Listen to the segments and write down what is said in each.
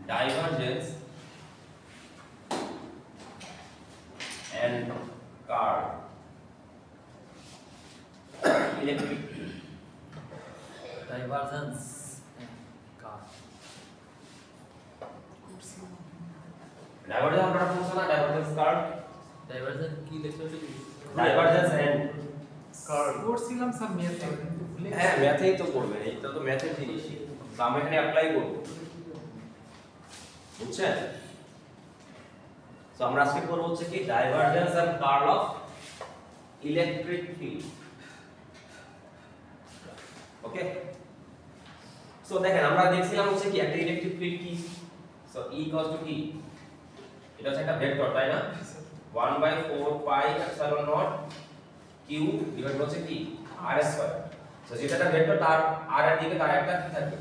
divergence and current electric field divergence and current divergence আমরা পড়ছো না divergence current divergence কি লিখছো divergence and current পড়ছিলাম সব ম্যাথে হ্যাঁ ম্যাথেই তো পড়বেন এইটা তো ম্যাথের জিনিস তো আমরা এখানে অ্যাপ্লাই করব বুঝছেন তো আমরা আজকে করব হচ্ছে কি divergence and curl of electric field okay so দেখেন আমরা দেখছিলাম হচ্ছে কি একটা ইলেকট্রিক ফিল্ড কি সো E ইকুয়ালস টু কি এটা হচ্ছে একটা ভেক্টর তাই না 1/4 pi epsilon naught q divide হচ্ছে কি r স্কয়ার সো যেটা একটা ভেক্টর তার r এর দিকে তার একটা কি থাকবে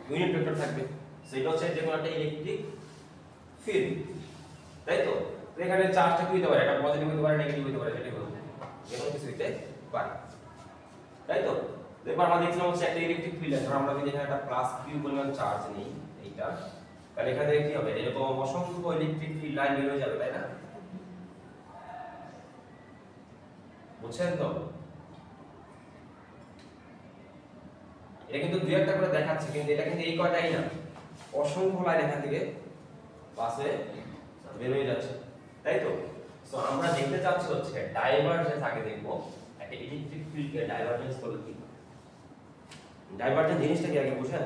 ইউনিট ভেক্টর থাকবে সেটা হচ্ছে যে কোনো একটা ইলেকট্রিক ফিল্ড তাই তো এখানে চার্জটা কি হতে পারে এটা পজিটিভ হতে পারে নেগেটিভ হতে পারে সেটাই বলতে যে কোনো কিছু হতে পারে তাই তো এবার আমরা দেখছিলাম হচ্ছে একটা ইলেকট্রিক ফিল্ড আছে আমরা যদি এখানে একটা প্লাস q পরিমাণ চার্জ নেই এইটা তাহলে এখানে কি হবে এরকম অসংখ্য ইলেকট্রিক ফিল্ড লাইন বের হয়ে যাবে তাই না বুঝছেন তো এটা কিন্তু দুই একটা করে দেখাচ্ছে কিন্তু এটা কিন্তু এই কয়টাই না অসংখ্য লাইন এখান থেকে পাশে বের হয়ে যাচ্ছে তাই তো সো আমরা দেখতে চাচ্ছি হচ্ছে ডাইভারজেন্স আগে দেখব একটা ইলেকট্রিক ফিল্ডকে ডাইভারজেন্স করলে কি ডাইভারজেন্স জিনিসটা কি আগে বুঝেন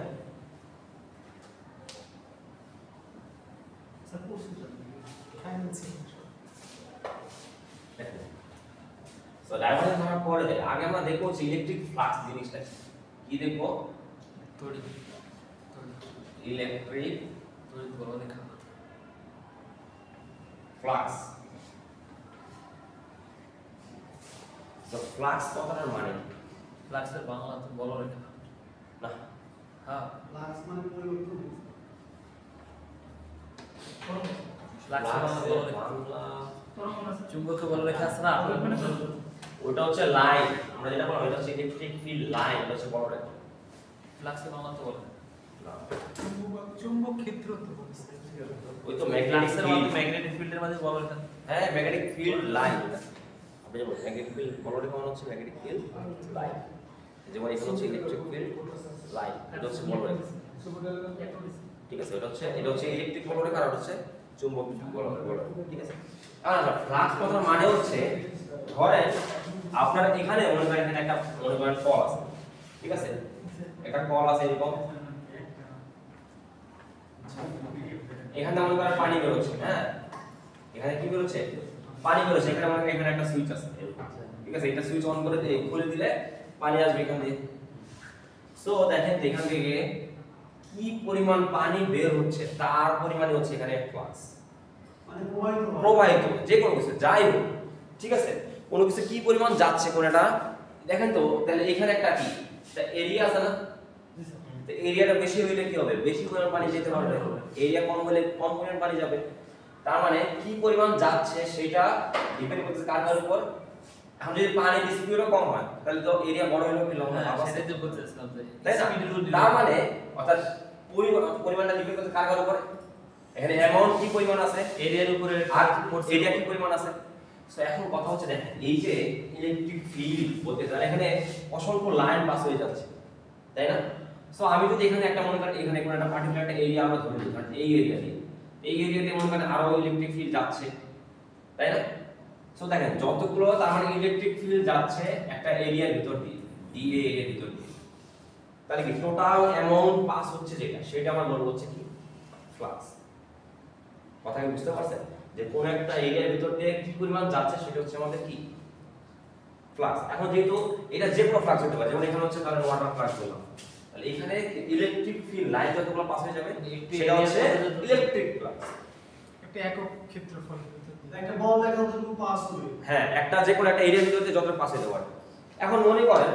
সাপোজ ফাইন্যান্সিং সো ডাইভারজেন্স আমরা পরে দেখি আগে আমরা দেখব হচ্ছে ইলেকট্রিক ফ্লাক্স জিনিসটা কি দেখব তড়িৎ ইলেকট্রিক বলরেখা ফ্লাক্স সো ফ্লাক্স কথাটার মানে ফ্লাক্সের বাংলাতে বলরেখা না হ্যাঁ ক্লাস মানে পরিবর্তন ফ্লাক্সের বাংলা বলরেখা বাংলা চুম্বকীয় বলরেখা আছে না ওটা হচ্ছে লাইন আমরা যেটা বললাম এটা হচ্ছে ইলেকট্রিক ফিল্ড লাইন এটা হচ্ছে বড় রেখা ফ্লাক্সের বাংলা তো বলে চুম্বক ক্ষেত্র তো ওই তো ম্যাগনেটিক ফ্লাক্সের ফিল্ড মধ্যে ম্যাগনেটিক ফিল্ডের মধ্যে বলরেখা হ্যাঁ ম্যাগনেটিক ফিল্ড লাইন আপনি যেমন ম্যাগনেটিক ফিল্ড বড় রেখা মানে হচ্ছে ম্যাগনেটিক ফিল্ড লাইন যেমন এখানে হচ্ছে ইলেকট্রিক ফিল্ড লাইন এটা হচ্ছে বড় রেখা ঠিক আছে এটা হচ্ছে ইলেকট্রিক বড় রেখা আর এটা হচ্ছে চুম্বক বড় রেখা ঠিক আছে আচ্ছা ফ্লাক্স কথার মানে হচ্ছে ধরেন আপনার এখানে মনে করেন এখানে একটা মনে করেন কল আছে ঠিক আছে একটা কল আছে এরকম এখানে মনে করেন পানি বের হচ্ছে হ্যাঁ এখানে কি বের হচ্ছে পানি বের হচ্ছে এখানে মনে করেন এখানে একটা সুইচ আছে ঠিক আছে এটা সুইচ অন করে দিয়ে খুলে দিলে পানি আসবে এখান দিয়ে সো দেখেন এখান থেকে কি পরিমাণ পানি বের হচ্ছে তার পরিমাণই হচ্ছে এখানে ফ্লাক্স মানে প্রবাহিত যে কোনো কিছু যাই হোক ঠিক আছে কোনো কিছু কি পরিমাণ যাচ্ছে কোনটা দেখেন তো তাহলে এখানে একটা কি একটা এরিয়া আছে না তো এরিয়াটা বেশি হইলে কি হবে বেশি পরিমাণ পানি যেতে পারবে এরিয়া কম হলে কম পরিমাণ পানি যাবে তার মানে কি পরিমাণ যাচ্ছে সেটা ডিপেন্ড করছে কার উপর এখন যদি পানি স্পিডও কম হয় তাহলে তো এরিয়া বড় হলো কি লম্বা হ্যাঁ হবে সেটাই তো বলতেছিলাম যে তাই না স্পিডের উপর তার মানে অর্থাৎ পরিমাণটা ডিপেন্ড করছে কার উপর এখানে অ্যামাউন্ট কি পরিমাণ আছে এরিয়ার উপরে আর এরিয়া কি পরিমাণ আছে সো এখন কথা হচ্ছে দেখেন এই যে ইলেকট্রিক ফিল্ড বলতে গেলে এখানে অসংখ্য লাইন পাস হয়ে যাচ্ছে তাই না সো আমি যদি এখানে একটা মনে করেন এখানে কোনো একটা পার্টিকুলার একটা এরিয়া আমরা ধরে নিই কারণ এই এরিয়াতে মনে করেন আরো ইলেকট্রিক ফিল্ড যাচ্ছে তাই না সো দেখেন যতগুলো তার মানে ইলেকট্রিক ফিল্ড যাচ্ছে একটা এরিয়ার ভিতর দিয়ে ডিএ এরিয়ার ভিতর দিয়ে তাহলে কি টোটাল অ্যামাউন্ট পাস হচ্ছে যেটা সেটা আমরা বলবো হচ্ছে কি ফ্লাক্স কথা কি বুঝতে পারছেন যে কোন একটা এরিয়ার ভিতর দিয়ে কি পরিমাণ যাচ্ছে সেটা হচ্ছে আমাদের কি ফ্লাক্স এখন যেহেতু এটা যে কোনো ফ্লাক্স হতে পারে যেমন এখানে হচ্ছে কারণ ওয়াটার ফ্লাক্স বললাম তাহলে এখানে ইলেকট্রিক ফিল্ড লাইন যতগুলো পাস হয়ে যাবে সেটা হচ্ছে ইলেকট্রিক ফ্লাক্স একটা একক ক্ষেত্রফল একটা বল দেখা যতটুকু পাস হবে হ্যাঁ একটা যে কোনো একটা এরিয়ার ভিতরে যতটা পাস হতে পারে এখন মনে করেন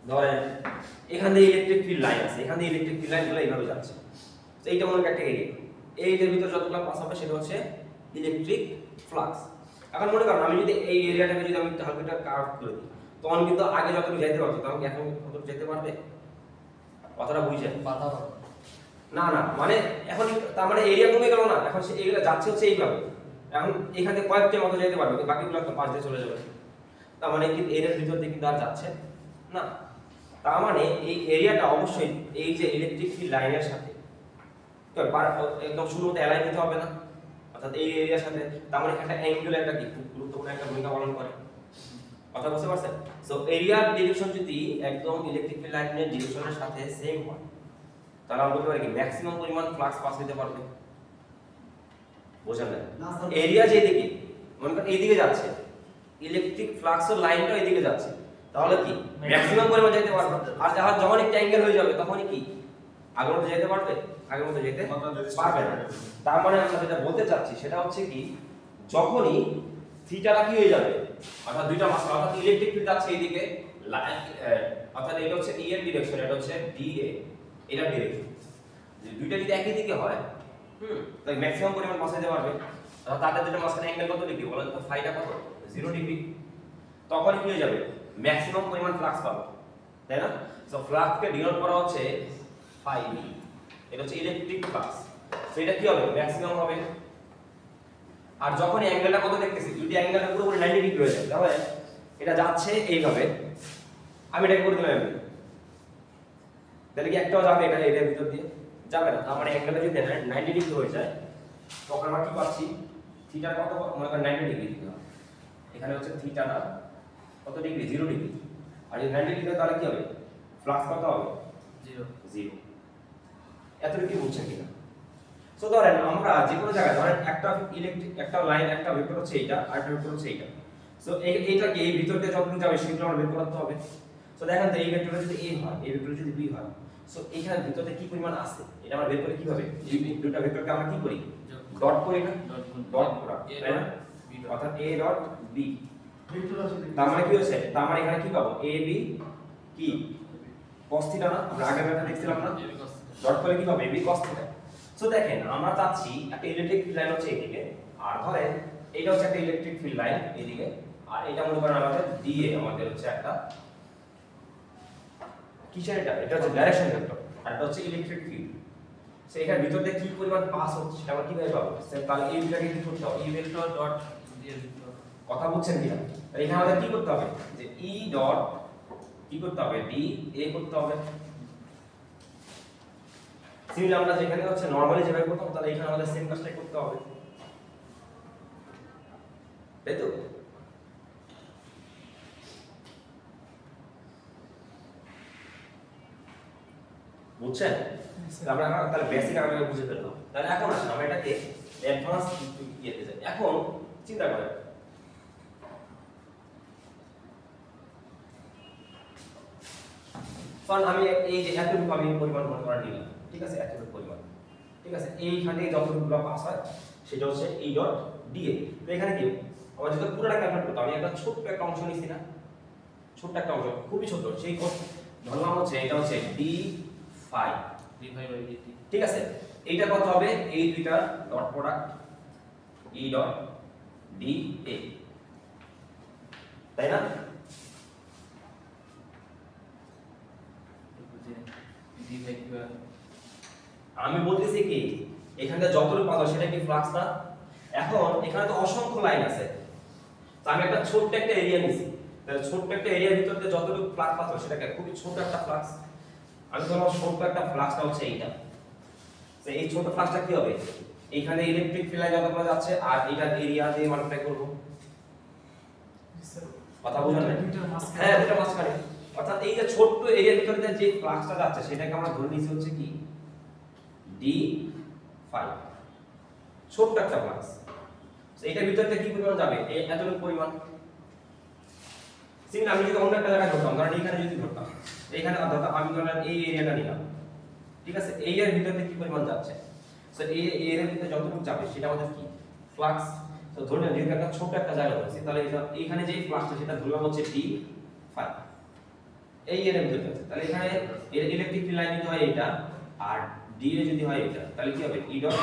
ধরেন এখান দিয়ে ইলেকট্রিক ফিল্ড লাইন আছে এখান দিয়ে ইলেকট্রিক ফিল্ড লাইনগুলো এইভাবে যাচ্ছে তো এইটা মনে করেন একটা এরিয়া এইটার ভিতরে যতগুলো পাস হবে সেটা হচ্ছে ইলেকট্রিক ফ্লাক্স এখন মনে করেন আমি যদি এই এরিয়াটাকে যদি আমি হালকা কার্ভ করে দিই তখন কিন্তু আগে যতটুকু যেতে পারতো তখন কি এখন কতটুকু যেতে পারবে কথাটা বুঝছেন বাধা হবে না না মানে এখন তার মানে এরিয়া কমে গেল না, এখন এইগুলো যাচ্ছে হচ্ছে এইভাবে, এখন এখানে কয়েকটা মতো যেতে পারবে, বাকিগুলো তো পাশ দিয়ে চলে যাবে, তার মানে কিন্তু এরিয়ার ভিতর দিয়ে কিন্তু আর যাচ্ছে না। তার মানে এই এরিয়াটা অবশ্যই এই যে ইলেকট্রিক ফিল্ড লাইনের সাথে একদম শুরু হতে অ্যালাইন হতে হবে না, অর্থাৎ এই এরিয়ার সাথে, তার মানে একটা অ্যাঙ্গেল একটা কি খুব গুরুত্বপূর্ণ একটা ভূমিকা পালন করে, কথা বুঝতে পারছেন? সো এরিয়ার ডিরেকশন যদি একদম ইলেকট্রিক ফিল্ড লাইনের ডিরেকশনের সাথে সেম হয়, তাহলে আমরা বলতে পারি কি ম্যাক্সিমাম পরিমাণ ফ্লাক্স পাস হতে পারবে। বুঝলেন না? এরিয়া যেদিকে মনে করেন এইদিকে যাচ্ছে, ইলেকট্রিক ফ্লাক্সের লাইনটা এইদিকে যাচ্ছে, তাহলে কি ম্যাক্সিমাম পরিমাণ যেতে পারবে। আর যখন একটা অ্যাঙ্গেল হয়ে যাবে তখনই কি আগের মতো যেতে পারবে? আগের মতো যেতে পারবে না। তার মানে আমরা যেটা বলতে চাচ্ছি সেটা হচ্ছে কি, যখনই থিটাটা কি হয়ে যাবে, অর্থাৎ দুইটা মাস, অর্থাৎ ইলেকট্রিক ফিল্ড যাচ্ছে এইদিকে, অর্থাৎ এটা হচ্ছে ই এর ডিরেকশন, এটা হচ্ছে ডি এ, এটা ডিরেকশন, যে দুইটা যদি একই দিকে হয় তাই ম্যাক্সিমাম পরিমাণ পাস হতে পারবে। অর্থাৎ তাদের দুটো মাঝখানে অ্যাঙ্গেল কত ডিগ্রি বলেন তো? ফাইটা কত? 0 ডিগ্রি। তখন কি হয়ে যাবে? ম্যাক্সিমাম পরিমাণ ফ্লাক্স পাবে, তাই না? সো ফ্লাক্সকে ডিনোট করা হচ্ছে ফাই বি, এটা হচ্ছে ইলেকট্রিক ফ্লাক্স। সো এটা কি হবে? ম্যাক্সিমাম হবে। আর যখন অ্যাঙ্গেলটা কত দেখতেছি, যদি অ্যাঙ্গেলটা পুরোপুরি 90 ডিগ্রি হয়ে যায়, তাহলে এটা যাচ্ছে এইভাবে, আমি এটা করে দিলাম এমনি, তাহলে কি একটাও যাবে এটা এর ভিতর দিয়ে? যাবে না। তার মানে অ্যাঙ্গেলটা যদি 90 ডিগ্রি হয়ে যায়, তখন আমরা কি পাচ্ছি? থিটা কত? মনে করেন 90 ডিগ্রি দিতে হবে, এখানে হচ্ছে থিটাটা কত ডিগ্রি? 0 ডিগ্রি। আর যদি 90 ডিগ্রি হয় তাহলে কি হবে? ফ্লাক্স কত হবে? 0। এতটুকু কি বুঝছেন কিনা? সো ধরেন আমরা যে কোনো জায়গায় ধরেন একটা ইলেকট্রিক একটা লাইন, একটা ভেক্টর হচ্ছে এইটা, আর একটা ভেক্টর হচ্ছে এইটা। সো এইটাকে এই ভিতর দিয়ে যতটুকু যাবে সেগুলো আমরা বের করতে হবে। সো দেখেন তো এই ভেক্টরটা যদি a হয়, এই ভেক্টরটা যদি b হয়, সো এখানে ভিতরে কি পরিমাণ আছে এটা আমরা বের করে কিভাবে? এই দুটো ভেক্টরকে আমরা কি করি? ডট করি না? ডট প্রোডাক্ট, তাই না? অর্থাৎ a ডট b, তার মানে কি হচ্ছে? তার মানে এখানে কি পাবো? a b কি cos থিটা না? আমরা আগের ব্যাপারে দেখছিলাম না? ডট করে কি পাবো? a b cos theta. So দেখেন আমরা চাচ্ছি একটা ইলেকট্রিক ফিল্ড লাইন হচ্ছে এদিকে, আর ধরেন এটা হচ্ছে একটা ইলেকট্রিক ফিল্ড লাইন এদিকে, আর এটা মনে করেন আমাদের দিয়ে আমাদের হচ্ছে একটা কিসের এটা? এটা হচ্ছে ডাইরেকশন ভেক্টর, আর এটা হচ্ছে ইলেকট্রিক ফিল্ড। সো এখানে ভিতর দিয়ে কি পরিমাণ পাস হচ্ছে সেটা আমরা কিভাবে পাবো? তাহলে এই দুটাকে কি করতে হবে? ই ভেক্টর ডট দিয়ে দিতে হবে। কথা বুঝছেন কিনা? তাহলে এখানে আমাদের কি করতে হবে? যে ই ডট কি করতে হবে? ডি এ করতে হবে। সিমিলার আমরা যেখানে হচ্ছে নরমালি যেভাবে করতাম, তাহলে এখানে আমাদের সেম কাজটাই করতে হবে, তাই তো? বুঝছেন? আমরা তাহলে বেসিক আগে বুঝে ফেললাম। তাহলে এখন আসেন আমরা এটাকে অ্যাডভান্স ইয়েতে যাই। এখন চিন্তা করেন, কারণ আমি এই যে এতটুকু আমি পরিমাণ মনে করা নিলাম, ঠিক আছে? এতটুকু পরিমাণ, ঠিক আছে? এইখানে যতটুকু পাস হয় সেটা হচ্ছে এই ডট ডিএ। তো এখানে কি আমরা যদি পুরোটা ক্যালকুলেট করতে, আমি একটা ছোট্ট একটা অংশ নিছি না, ছোট্ট একটা অংশ, খুবই ছোট, সেই ধরলাম হচ্ছে এটা হচ্ছে d phi, d phi by d t, ঠিক আছে? এইটা কত হবে? এই দুইটার dot product E dot d A, তাই না? ডি ফাই কি হয়? আমি বলতেছি কি এখানটা যতটুকু পাবো সেটা কি ফ্লাক্স না? এখন এখানে তো অসংখ্য লাইন আছে, তো আমি একটা ছোট্ট একটা এরিয়া নিছি, তাহলে ছোট্ট একটা এরিয়ার ভিতর দিয়ে যতটুকু ফ্লাক্স পাবো সেটাকে খুবই ছোট একটা ফ্লাক্স। আমি ধরলাম ছোট্ট একটা ফ্লাক্সটা হচ্ছে এইটা, তো এই ছোট ফ্লাক্সটা কি হবে? এইখানে ইলেকট্রিক ফিল্ড লাইন যতগুলো যাচ্ছে আর এইটার এরিয়া দিয়ে মাল্টিপ্লাই করব। কথা বুঝলেন? হ্যাঁ, দুটো মাঝখানে, অর্থাৎ এই যে ছোট্ট এরিয়ার ভিতরে যে ফ্লাক্সটা যাচ্ছে সেটাকে আমরা ধরে নিয়েছি হচ্ছে কি ডি ফাই, ছোট্ট একটা ফ্লাক্স। এইটার ভিতরে কি পরিমাণ যাবে? এতটুকু পরিমাণ। সিমিলার আমি যদি অন্য একটা জায়গায় ধরতাম, কারণ এইখানে যদি ধরতাম, এইখানে ধরতাম, আমি ধরলাম এই এরিয়াটা নিলাম, ঠিক আছে? এই এর ভিতরে কি পরিমাণ যাচ্ছে? সো এই এর ভিতরে যতটুকু যাবে সেটা আমাদের কি ফ্লাক্স। তো ধরে নিন যেহেতু একটা ছোট একটা জায়গা ধরছি, তাহলে এইখানে যে ফ্লাক্সটা সেটা ধরলাম হচ্ছে ডি ফাই, এই এর ভিতরে যাচ্ছে। তাহলে এখানে ইলেকট্রিক ফিল্ড লাইন যদি হয় এটা, আর ডি এ যদি হয় এটা, তাহলে কি হবে? ই ডট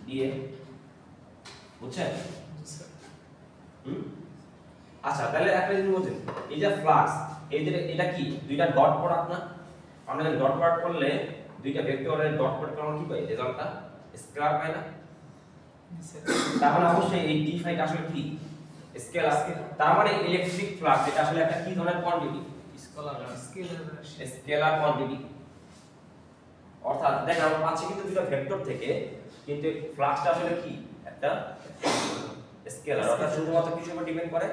ডি এ, বুঝছেন? আচ্ছা, তাহলে একটা জিনিস বুঝেন, এই যে ফ্লাক্স, এই যে এটা কি দুইটা ডট প্রোডাক্ট না? আমরা ডট প্রোডাক্ট করলে দুইটা ভেক্টরের ডট প্রোডাক্ট আমরা কি পাই রেজাল্টটা স্কেলার পাই না তার মানে অবশ্যই এই d ফাই টা আসলে কি স্কেলার তার মানে ইলেকট্রিক ফ্লাক্স এটা আসলে একটা কি ধরনের কোয়ান্টিটি স্কেলার কোয়ান্টিটি অর্থাৎ দেখেন আমরা পাচ্ছি কিন্তু দুটো ভেক্টর থেকে কিন্তু ফ্লাক্সটা আসলে কি একটা স্কেলার অর্থাৎ শুধুমাত্র কিছুর উপর ডিপেন্ড করে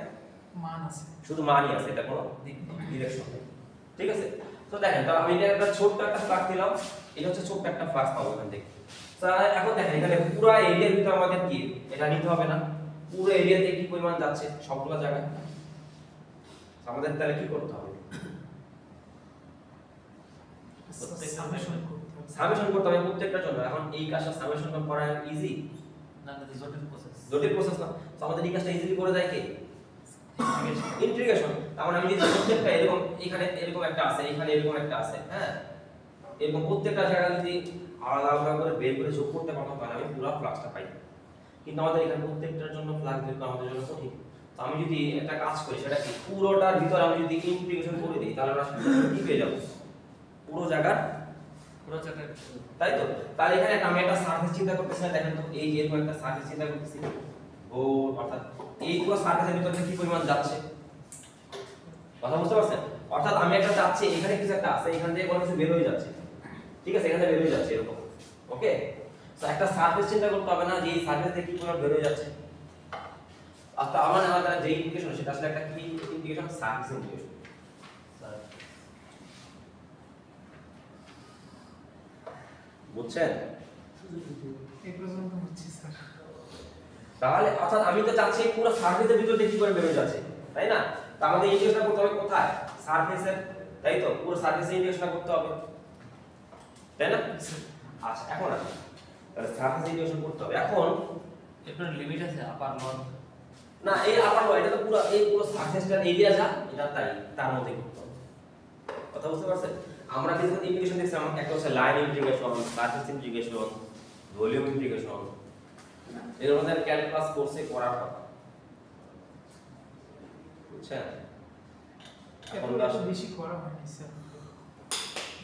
মান আছে শুধু মানই আছে এটা কোনো ডিরেকশন নেই ঠিক আছে তো দেখেন তো আমি এটা একটা ছোট্ট একটা ফ্লাক্স দিলাম এটা হচ্ছে ছোট্ট একটা ফ্লাক্স পাবো এখান থেকে তো এখন দেখেন এখানে পুরো এরিয়ার ভিতর আমাদের কি এটা নিতে হবে না পুরো এরিয়াতে কি পরিমাণ যাচ্ছে সবগুলো জায়গায় আমাদের তাহলে কি করতে হবে সামেশন করতে হবে প্রত্যেকটার জন্য এখন এই কাজটা সামেশন করা ইজি না না জটিল প্রসেস জটিল প্রসেস না তো আমাদের এই কাজটা ইজিলি করে যায় কে ইন্টিগ্রেশন তার মানে আমি যদি প্রত্যেকটা এরকম এখানে এরকম একটা আছে এখানে এরকম একটা আছে হ্যাঁ এরকম প্রত্যেকটা জায়গা যদি আলাদা আলাদা করে বের করে যোগ করতে পারতাম তাহলে আমি পুরো ফ্লাক্সটা পাই কিন্তু আমাদের এখানে প্রত্যেকটার জন্য ফ্লাক্স বের করা আমাদের জন্য কঠিন তো আমি যদি একটা কাজ করি সেটা কি পুরোটার ভিতর আমি যদি ইন্টিগ্রেশন করে দিই তাহলে আমরা কি পেয়ে যাব পুরো জায়গার তাই তো তাহলে এখানে আমি একটা সারফেস চিন্তা করতেছি না দেখেন তো এই যে এরকম একটা সারফেস চিন্তা করতেছি ও অর্থাৎ এই পুরো সারফেসের ভিতর থেকে কি পরিমাণ যাচ্ছে কথা বুঝতে পারছেন অর্থাৎ আমি একটা যাচ্ছি এখানে কিছু একটা আছে এখান থেকে কোনো কিছু বের হয়ে যাচ্ছে ঠিক আছে এখানে বের হয়ে যাচ্ছে এরকম ওকে তো একটা সারফেস চিন্তা করতে হবে না যে এই সারফেস থেকে কি পরিমাণ বের হয়ে যাচ্ছে আচ্ছা আমাদের যে ইন্টিগ্রেশন সেটা আসলে একটা কি ইন্টিগ্রেশন সারফেস ইন্টিগ্রেশন বুঝছেন এই পর্যন্ত বুঝছি স্যার তাহলে অর্থাৎ আমি তো চাচ্ছি পুরো সারফেসের ভিতর দিয়ে কি করে বের হয়ে যাচ্ছে তাই না তো আমাদের ইন্টিগ্রেশন করতে হবে কোথায় সারফেসের তাই তো পুরো সারফেসের ইন্টিগ্রেশন করতে হবে তাই না আচ্ছা এখন আসি তাহলে সারফেস ইন্টিগ্রেশন করতে হবে এখন এর লিমিট আছে আপার লোয়ার না এই আপার লো এটা তো পুরো এই পুরো সারফেসটার এরিয়া যা এটা তাই তার মধ্যে করতে হবে কথা বুঝতে পারছেন আমরা কিছু ইন্টিগ্রেশন দেখছিলাম একটা হচ্ছে line integration surface integration volume integration এর মধ্যে ক্যালকুলাস কোর্সে করার কথা বুঝছেন এখন এখন বেশি করা হয়নি স্যার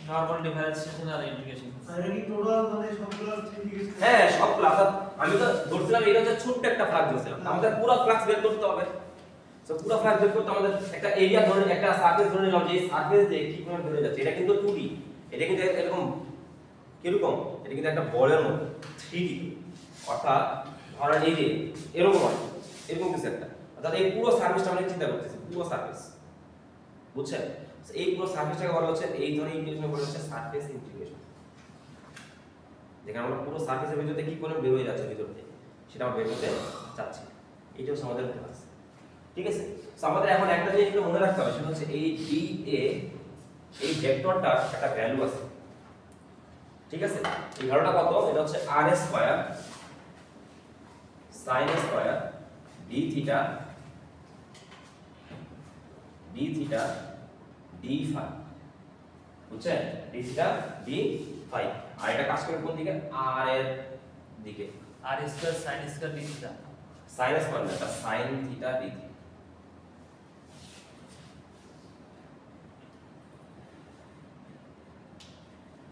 নরমাল ডিফারেন্সিয়েশন আর ইন্টিগ্রেশন আর এই টোটাল মানে সবগুলো ইন্টিগ্রেশন হ্যাঁ সব ফ্লাক্স আমি তো ধরছিলাম এটা হচ্ছে ছোট্ট একটা ফ্লাক্স ধরছিলাম আমাদের পুরো ফ্লাক্স বের করতে হবে সো পুরো ফ্লাক্স বের করতে আমাদের একটা এরিয়া ধরে একটা সারফেস ধরে নিলাম যে এই সারফেস দিয়ে কি করে ধরে যাচ্ছে এটা কিন্তু 2D এটা কিন্তু এরকম কিরকম এটা কিন্তু একটা বলের মতো 3D অর্থাৎ ধরেন এই যে এরকম হয় এরকম কিছু একটা অর্থাৎ এই পুরো সারফেসটা আমরা চিন্তা করতেছি পুরো সারফেস বুঝছেন এই পুরো সারফেসটাকে বলা হচ্ছে এই ধরনের ইন্টিগ্রেশন বলা হচ্ছে সারফেস ইন্টিগ্রেশন যেখানে আমরা পুরো সারফেসের ভিতরে কি করে বের হয়ে যাচ্ছে ভিতর থেকে সেটা আমরা বের করতে চাচ্ছি এটা হচ্ছে আমাদের ক্লাস ঠিক আছে তো আমাদের এখন একটা জিনিস মনে রাখতে হবে সেটা হচ্ছে এই DA এই ভেক্টরটার একটা ভ্যালু আছে ঠিক আছে এই ভ্যালুটা কত এটা হচ্ছে r square sin square d theta d phi বুঝছেন d থিটা d ফাই আর এটা কাজ করে কোন দিকে r এর দিকে আর square sin square d theta sin square না এটা sin থিটা d থিটা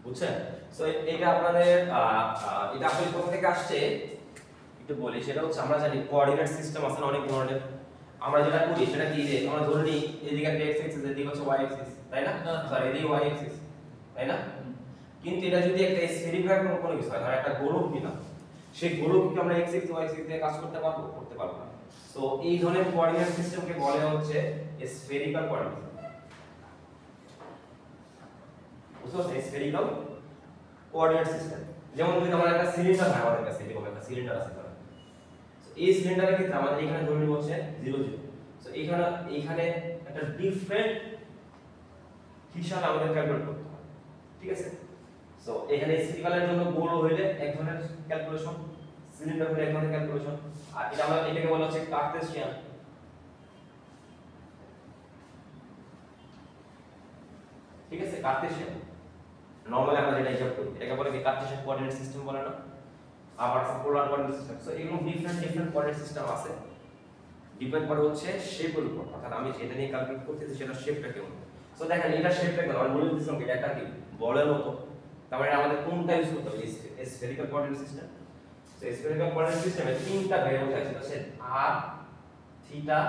বুঝছেন সো এটা আপনাদের এটা আসলে কোথা থেকে আসছে একটু বলি সেটা হচ্ছে আমরা জানি কোঅর্ডিনেট সিস্টেম আছে অনেক ধরনের আমরা যেটা করি সেটা কি যে আমরা ধরে নিই এদিকে একটা x অ্যাক্সিস এদিকে হচ্ছে y অ্যাক্সিস তাই না সরি এদিকে y অ্যাক্সিস তাই না কিন্তু এটা যদি একটা স্ফেরিক্যাল কোনো কিছু হয় ধর একটা গোলক নিলাম সেই গোলককে আমরা x অ্যাক্সিস y অ্যাক্সিস দিয়ে কাজ করতে পারবো না সো এই ধরনের কোঅর্ডিনেট সিস্টেমকে বলে হচ্ছে স্ফেরিক্যাল কোঅর্ডিনেট বুঝতে পারছেন স্ফেরিক্যাল কোঅর্ডিনেট সিস্টেম যেমন যদি আমার একটা সিলিন্ডার হয় আমাদের কাছে এরকম একটা সিলিন্ডার আছে ধরেন এই সিলিন্ডারের ক্ষেত্রে আমাদের এখানে ধরে নিব হচ্ছে 0 0 সো এইখানে একটা ডিফারেন্ট হিসাব আমাদের ক্যালকুলেট করতে হবে ঠিক আছে সো এখানে স্ফেরিক্যালের জন্য গোল হইলে এক ধরনের ক্যালকুলেশন সিলিন্ডার হলে এক ধরনের ক্যালকুলেশন আর এটা আমরা এটাকে বলা হচ্ছে কার্টেসিয়ান ঠিক আছে কার্টেসিয়ান নরমালি আমরা যেটা হিসাব করি এটাকে বলে কি কার্টেসিয়ান কোঅর্ডিনেট সিস্টেম বলে না আবার পোলার কোঅর্ডিনেট সিস্টেম সো এগুলো ডিফারেন্ট কোঅর্ডিনেট সিস্টেম আছে ডিপেন্ড করে হচ্ছে শেপের উপর অর্থাৎ আমি যেটা নিয়ে ক্যালকুলেট করতেছি সেটা শেপটা কেমন সো দেখেন এটা শেপটা কেমন আমি বলে দিচ্ছিলাম এটা একটা কি বলের মতো তার মানে আমাদের কোনটা ইউজ করতে হবে স্ফেরিক্যাল কোঅর্ডিনেট সিস্টেম। তো স্ফেরিক্যাল কোঅর্ডিনেট সিস্টেমে তিনটা ভেরিয়েবল আছে, সেটা হচ্ছে r থিটা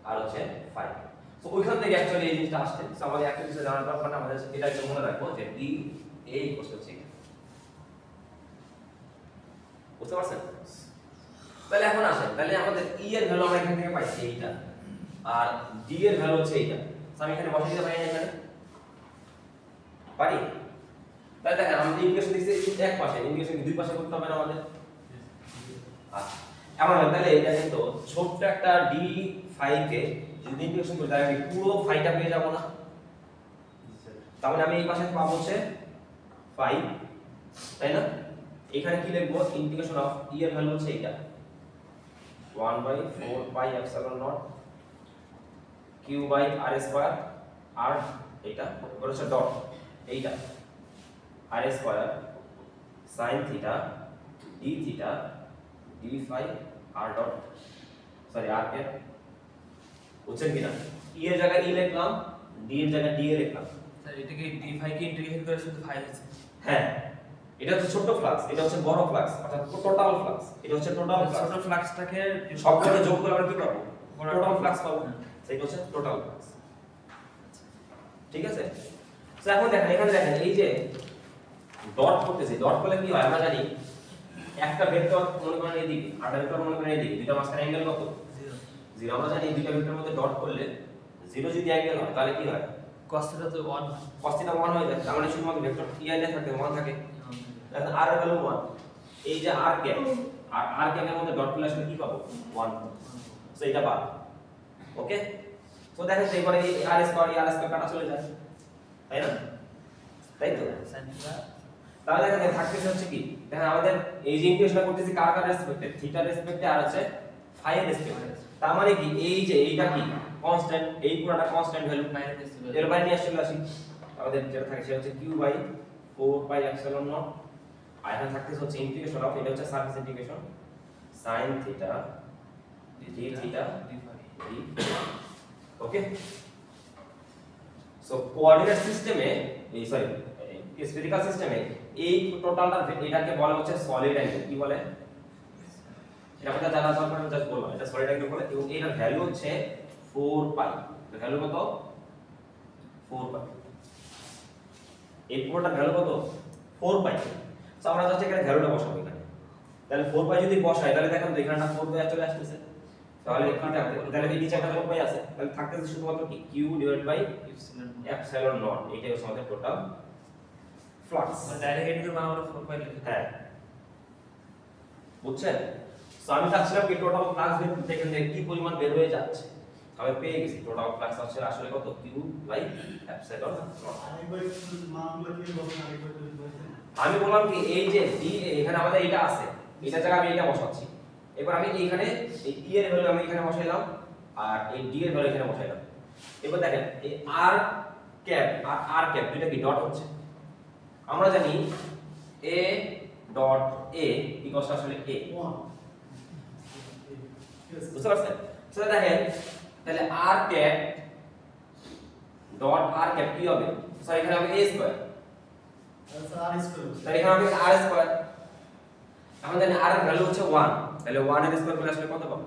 আর হচ্ছে ফাই। সো ওইখান থেকে অ্যাকচুয়ালি এই জিনিসটা আসছে। সো আমাদের একটা বিষয় জানার দরকার না, আমাদের এটা একটু মনে রাখবো যে d a হচ্ছে, বুঝতে পারছেন? তাহলে এখন আসেন, তাহলে আমাদের e এর ভ্যালু আমরা এখান থেকে পাইছি এইটা, আর d এর ভ্যালু হচ্ছে এইটা। সো আমি এখানে বসাই দিতে পারি না এখানে? পারি? তাহলে দেখেন আমাদের ইকুয়েশন দিচ্ছে এক পাশে, ইকুয়েশন দুই পাশে করতে হবে না আমাদের? আচ্ছা এমন হয় তাহলে এটা কিন্তু ছোট্ট একটা d ফাই কে যদি ইন্টিগ্রেশন করি তাহলে আমি পুরো ফাইটা পেয়ে যাব না? তার মানে আমি এই পাশে পাবো হচ্ছে ফাই, তাই না? এখানে কি লিখবো? ইন্টিগ্রেশন অফ e এর ভ্যালু হচ্ছে এইটা 1/4 pi epsilon naught q by r square, r এটা ওর হচ্ছে ডট এইটা r square sin theta d theta d phi r dot sorry r কে, বুঝছেন কিনা? e এর জায়গায় e লিখলাম, d এর জায়গায় d এ লিখলাম। স্যার এটাকে d ফাই কে ইন্টিগ্রেশন করে শুধু ফাই আছে। হ্যাঁ এটা হচ্ছে ছোট ফ্লাক্স, এটা হচ্ছে বড় ফ্লাক্স, অর্থাৎ টোটাল ফ্লাক্স। এটা হচ্ছে টোটাল ফ্লাক্স, ছোট ফ্লাক্সটাকে সবগুলো যোগ করে আমরা কি পাবো? বড় টোটাল ফ্লাক্স পাবো। হুম। সেটা হচ্ছে টোটাল ফ্লাক্স, ঠিক আছে? তো এখন দেখেন, এখানে দেখেন এই যে ডট করতেছি, ডট করলে কি হয় আমরা জানি, একটা ভেক্টর মনে করেন এদিকে, আরেকটা ভেক্টর মনে করেন এদিকে, দুইটা মাঝখানে অ্যাঙ্গেল কত? 0। আমরা জানি দুইটা ভেক্টরের মধ্যে ডট করলে 0 যদি অ্যাঙ্গেল হয় তাহলে কি হয়? cos থিটা তো 1 cos θ 1 হয়ে যায়। তার মানে শুধুমাত্র ভেক্টর ই আই থাকে 1 থাকে, তাহলে r এর ভ্যালু 1। এই যে r ক্যাপ, আর r ক্যাপের মধ্যে ডট করলে আসলে কি পাবো? 1। সো এটা বাদ, ওকে? সো দেখেন তো এবারে এই r স্কয়ার কাটা চলে যায়, তাই না? তাই তো? sin theta. তাহলে দেখেন থাকতেছে হচ্ছে কি, দেখেন আমাদের এই যে ইকুয়েশনটা করতেছি কার রেসপেক্টে, থিটার রেসপেক্টে আর হচ্ছে ফাই এর রেসপেক্টে। তার মানে কি এই যে এইটা কি কনস্ট্যান্ট, এই পুরোটা কনস্ট্যান্ট ভ্যালু, বাইরে আসছে এর বাইরে নিয়ে চলে আসি। আমাদের যেটা থাকে সেটা হচ্ছে q by 4 pi epsilon naught, আর এখানে থাকতেছে হচ্ছে ইন্টিগ্রেশন অফ, এটা হচ্ছে surface integration sin theta d theta d phi. d, okay? So coordinate সিস্টেমে এই সরি স্ফেরিক্যাল সিস্টেমে এই টোটালটা এটাকে বলা হচ্ছে সলিড অ্যাঙ্গেল। কি বলে? এটা কথা জানা দরকার, আমি জাস্ট বললাম এটা সলিড অ্যাঙ্গেল বলে, এবং এটার ভ্যালু হচ্ছে 4 পাই। এর ভ্যালু কত? 4 পাই। এই পুরোটা ভ্যালু কত? 4 পাই। সো আমরা জাস্ট এখানে ভ্যালুটা বসাবো এখানে। তাহলে 4 পাই যদি বসাই তাহলে দেখেন তো এখানে 4 পাই চলে আসতেছে। তাহলে কি থাকবে? তাহলে এই নিচে একটা 4 পাই আছে। তাহলে থাকতেছে শুধুমাত্র কি q divide by epsilon naught. এটাই হচ্ছে আমাদের টোটাল ফ্লাক্স। মানে ডাইরেক্ট এটাকে আমরা 4 পাই লিখে হ্যাঁ, বুঝছেন? সো আমি চাচ্ছিলাম কি টোটাল ফ্লাক্স দেখেন যে কি পরিমাণ বের হয়ে যাচ্ছে। আমি পেয়ে গেছি টোটাল ফ্লাক্স হচ্ছে আসলে কত? q by epsilon naught. আরেকবার একটু মানগুলো কি বলছেন, আরেকবার যদি বলতেন। আমি বললাম কি এই যে d এখানে আমাদের এটা আছে, এটা জায়গায় আমি এটা বসাচ্ছি। এবার আমি এইখানে এই e এর ভ্যালু আমি এখানে বসাইলাম, আর এই d এর ভ্যালু এখানে বসাইলাম। এবার দেখেন এই r ক্যাপ আর r ক্যাপ দুটো কি ডট হচ্ছে। আমরা জানি a ডট a ইকুয়ালস আসলে a, বুঝতে পারছেন? সেটা দেখেন তাহলে r cap dot r cap কি হবে? সরি এখানে হবে a স্কয়ার, আচ্ছা আর স্কয়ার। তাহলে এখানে হবে r স্কয়ার। আমাদের r এর ভ্যালু হচ্ছে 1, তাহলে 1 এর স্কয়ার করলে আসলে কত পাবো?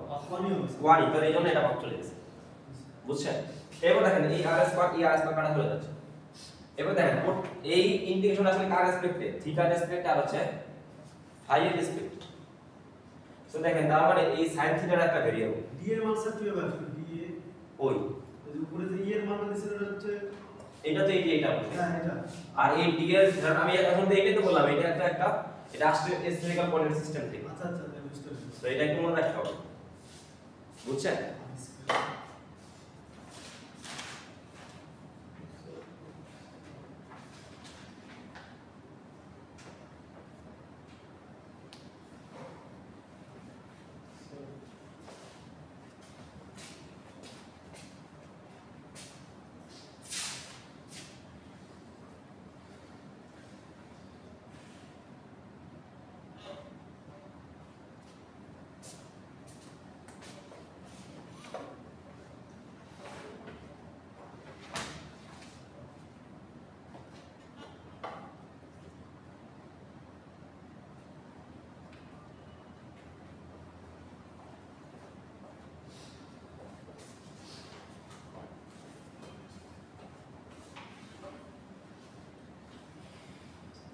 1, তাহলে এই জন্য এটা ভাগ চলে গেছে, বুঝছেন? এবার দেখেন এই r স্কয়ার এই r স্কয়ার কাটা চলে যাচ্ছে। এবার দেখেন এই ইন্টিগ্রেশন আসলে কার রেসপেক্টে? থিটার রেসপেক্টে আর হচ্ছে ফাই এর রেসপেক্টে। সো দেখেন তার মানে এই sin থিটার একটা ভেরিয়েবল d এর মান স্যার তুই বের করবি, d এর ওই ওই যে উপরে যে e এর মানটা দিছিল এটা হচ্ছে, এটা তো এই যে এটা বলছি, হ্যাঁ এটা। আর এই d এর ধরেন আমি এখন তো এইটাই তো বললাম, এটা একটা এটা আসলে স্ফেরিক্যাল কোঅর্ডিনেট সিস্টেম থেকে। আচ্ছা আচ্ছা তাহলে বুঝতে পেরেছি। তো এটা একটু মনে রাখতে হবে, বুঝছেন?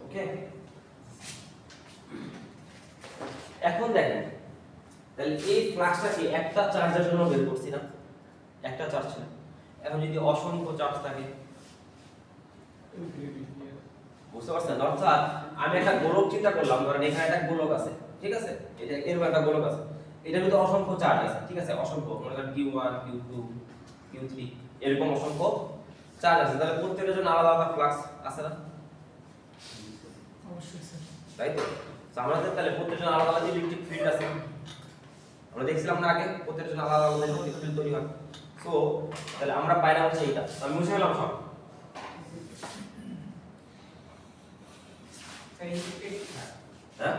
ওকে, এখন দেখেন তাহলে এই ফ্লাক্সটা কি একটা চার্জের জন্য বের করছি না, একটা চার্জ ছিল। এখন যদি অসংখ্য চার্জ থাকে, বুঝতে পারছেন? অর্থাৎ আমি একটা গোলক চিন্তা করলাম, ধরেন এখানে একটা গোলক আছে, ঠিক আছে, এটা এরকম একটা গোলক আছে, এটার ভিতরে অসংখ্য চার্জ আছে, ঠিক আছে, অসংখ্য, মনে করেন Q1 Q2 Q3 এরকম অসংখ্য চার্জ আছে। তাহলে প্রত্যেকটার জন্য আলাদা আলাদা ফ্লাক্স আছে না? অবশ্যই স্যার। তাই তো? আমাদের তাহলে প্রত্যেকটার জন্য আলাদা আলাদা ইলেকট্রিক ফিল্ড আছে, আমরা দেখছিলাম না আগে, প্রত্যেকটার জন্য আলাদা আলাদা ইলেকট্রিক ফিল্ড তৈরি হয়। সো তাহলে আমরা পাইলাম হচ্ছে এইটা, আমি মুছে গেলাম সব। হ্যাঁ,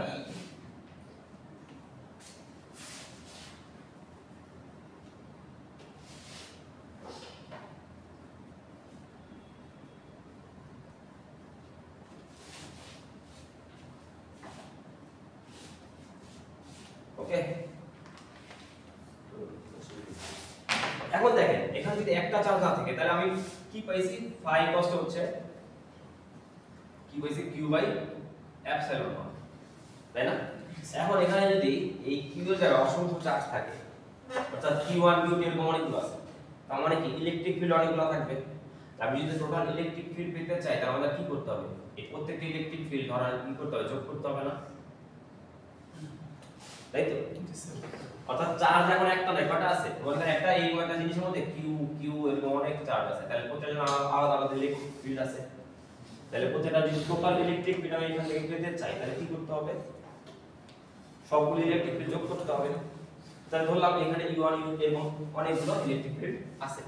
ওকে। এখন দেখেন এখানে যদি একটা চার্জ না থাকে তাহলে আমি কি পাইছি, ফাই কষ্ট হচ্ছে কি পাইছি, q বাই এপসাইলন নট, তাই না? এখন এখানে যদি এই q এর জায়গায় অসংখ্য চার্জ থাকে, অর্থাৎ q1 q2 এরকম অনেকগুলো আছে, তার মানে কি ইলেকট্রিক ফিল্ড অনেকগুলো থাকবে। আমি যদি টোটাল ইলেকট্রিক ফিল্ড পেতে চাই তাহলে আমাদের কি করতে হবে, এই প্রত্যেকটা ইলেকট্রিক ফিল্ড ধরার কি করতে হবে, যোগ করতে হবে না, তাই তো? অর্থাৎ চার্জ এখন একটা নয়, কয়টা আছে? বলতে একটা এই একটা জিনিসের মধ্যে q q এরকম অনেক চার্জ আছে, তাহলে প্রত্যেকটা জন্য আলাদা আলাদা ইলেকট্রিক ফিল্ড আছে। তাহলে প্রত্যেকটা যদি টোটাল ইলেকট্রিক ফিল্ড আমি এখান থেকে পেতে চাই তাহলে কি করতে হবে, সবগুলো ইলেকট্রিক ফিল্ড যোগ করতে হবে। তাহলে ধরলাম এখানে u1 u এবং অনেকগুলো ইলেকট্রিক ফিল্ড আছে।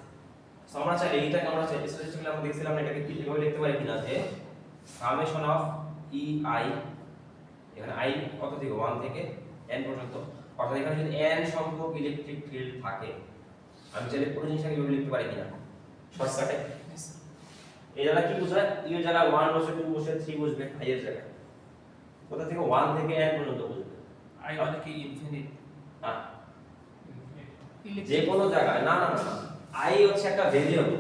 সো আমরা চাইলে এইটাকে আমরা চাই স্ট্যাটিস্টিক্যালি আমরা দেখছিলাম এটাকে কি এভাবে লিখতে পারি কিনা, যে সামেশন অফ ei, এখানে i কত থেকে 1 থেকে n পর্যন্ত, অর্থাৎ এখানে যদি n সংখ্যক ইলেকট্রিক ফিল্ড থাকে আমি চাইলে পুরো জিনিসটাকে এভাবে লিখতে পারি কিনা শর্টকাটে। এই জায়গা কি বোঝায়, e এর জায়গায় 1 বসে 2 বসে 3 বসবে, i এর জায়গায় কোথা থেকে 1 থেকে n পর্যন্ত বসবে, আই মানে কি ইনফিনিট? হ্যাঁ, যে কোনো জায়গায়, না না না, i হচ্ছে একটা ভেরিয়েবল,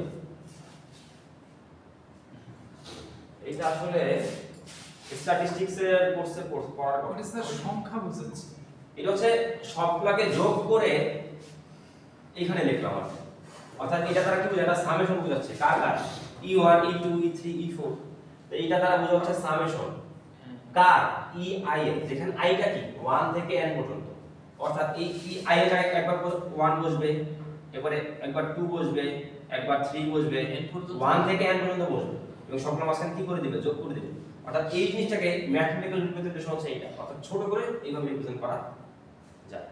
এটা আসলে স্ট্যাটিস্টিক্স এর কোর্সে পড়ার কথা। ওটা স্যার সংখ্যা বোঝাচ্ছে। এটা হচ্ছে সবগুলোকে যোগ করে এখানে লিখলাম আর, অর্থাৎ এটা দ্বারা কি বোঝায়, এটা সামেশন বোঝাচ্ছে, কার কার, e1 e2 e3 e4, তো এটা দ্বারা বোঝা হচ্ছে সামেশন কার, ei এর, যেখানে i টা কি 1 থেকে n পর্যন্ত, অর্থাৎ এই i এর জায়গায় একবার 1 বসবে, এবারে একবার 2 বসবে, একবার 3 বসবে, n পর্যন্ত 1 থেকে n পর্যন্ত বসবে, এবং সবগুলো মাঝখানে কি করে দিবে, যোগ করে দিবে। অর্থাৎ এই জিনিসটাকে ম্যাথমেটিক্যাল রিপ্রেজেন্টেশন হচ্ছে এটা, অর্থাৎ ছোট করে এইভাবে রিপ্রেজেন্ট করা যায়।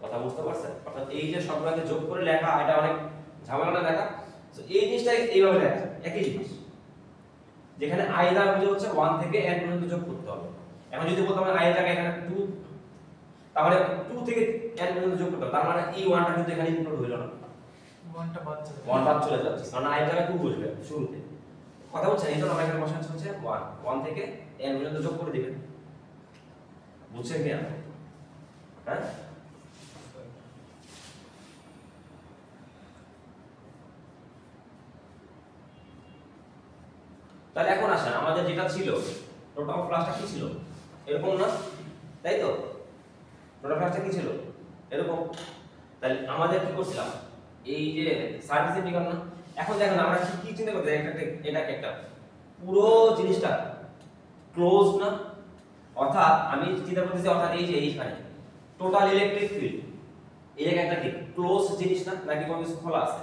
কথা বুঝতে পারছেন? অর্থাৎ এই যে সবগুলোকে যোগ করে লেখা, এটা অনেক ঝামেলাটা লেখা, তো এই জিনিসটা এইভাবে লেখা যায়, একই জিনিস, যেখানে i দ্বারা বুঝে হচ্ছে 1 থেকে n পর্যন্ত যোগ করতে হবে। এখন যদি বলতাম i এর জায়গায় এখানে 2, তাহলে 2 থেকে n পর্যন্ত যোগ করতে হবে, তার মানে e1 টা কিন্তু এখানে ইনক্লুড হইল না, 1টা বাদ যাবে। 1 বাদ চলে যাচ্ছে, কারণ i এর জায়গায় 2 বসবে শুরুতে। কথা বলছেন? এই জন্য আমরা এখানে বসাচ্ছি হচ্ছে 1 থেকে n পর্যন্ত যোগ করে দিবেন, বুঝছেন কি না? হ্যাঁ, তাহলে এখন আসেন আমাদের যেটা ছিল টোটাল ক্লাসটা কি ছিল, এরকম না, তাই তো? টোটাল ক্লাসটা কি ছিল, এরকম। তাহলে আমাদের কি করছিলাম, এই যে সার্ভিস ইন্টিগ্রাল না, এখন দেখেন আমরা কি চিন্তা করতে, এটা একটা পুরো জিনিসটা ক্লোজ না, অর্থাৎ আমি চিন্তা করতেছি, অর্থাৎ এই যে এইখানে টোটাল ইলেকট্রিক ফিল্ড, এই জায়গাটা কি ক্লোজ জিনিস না, নাকি কোনো কিছু খোলা আছে?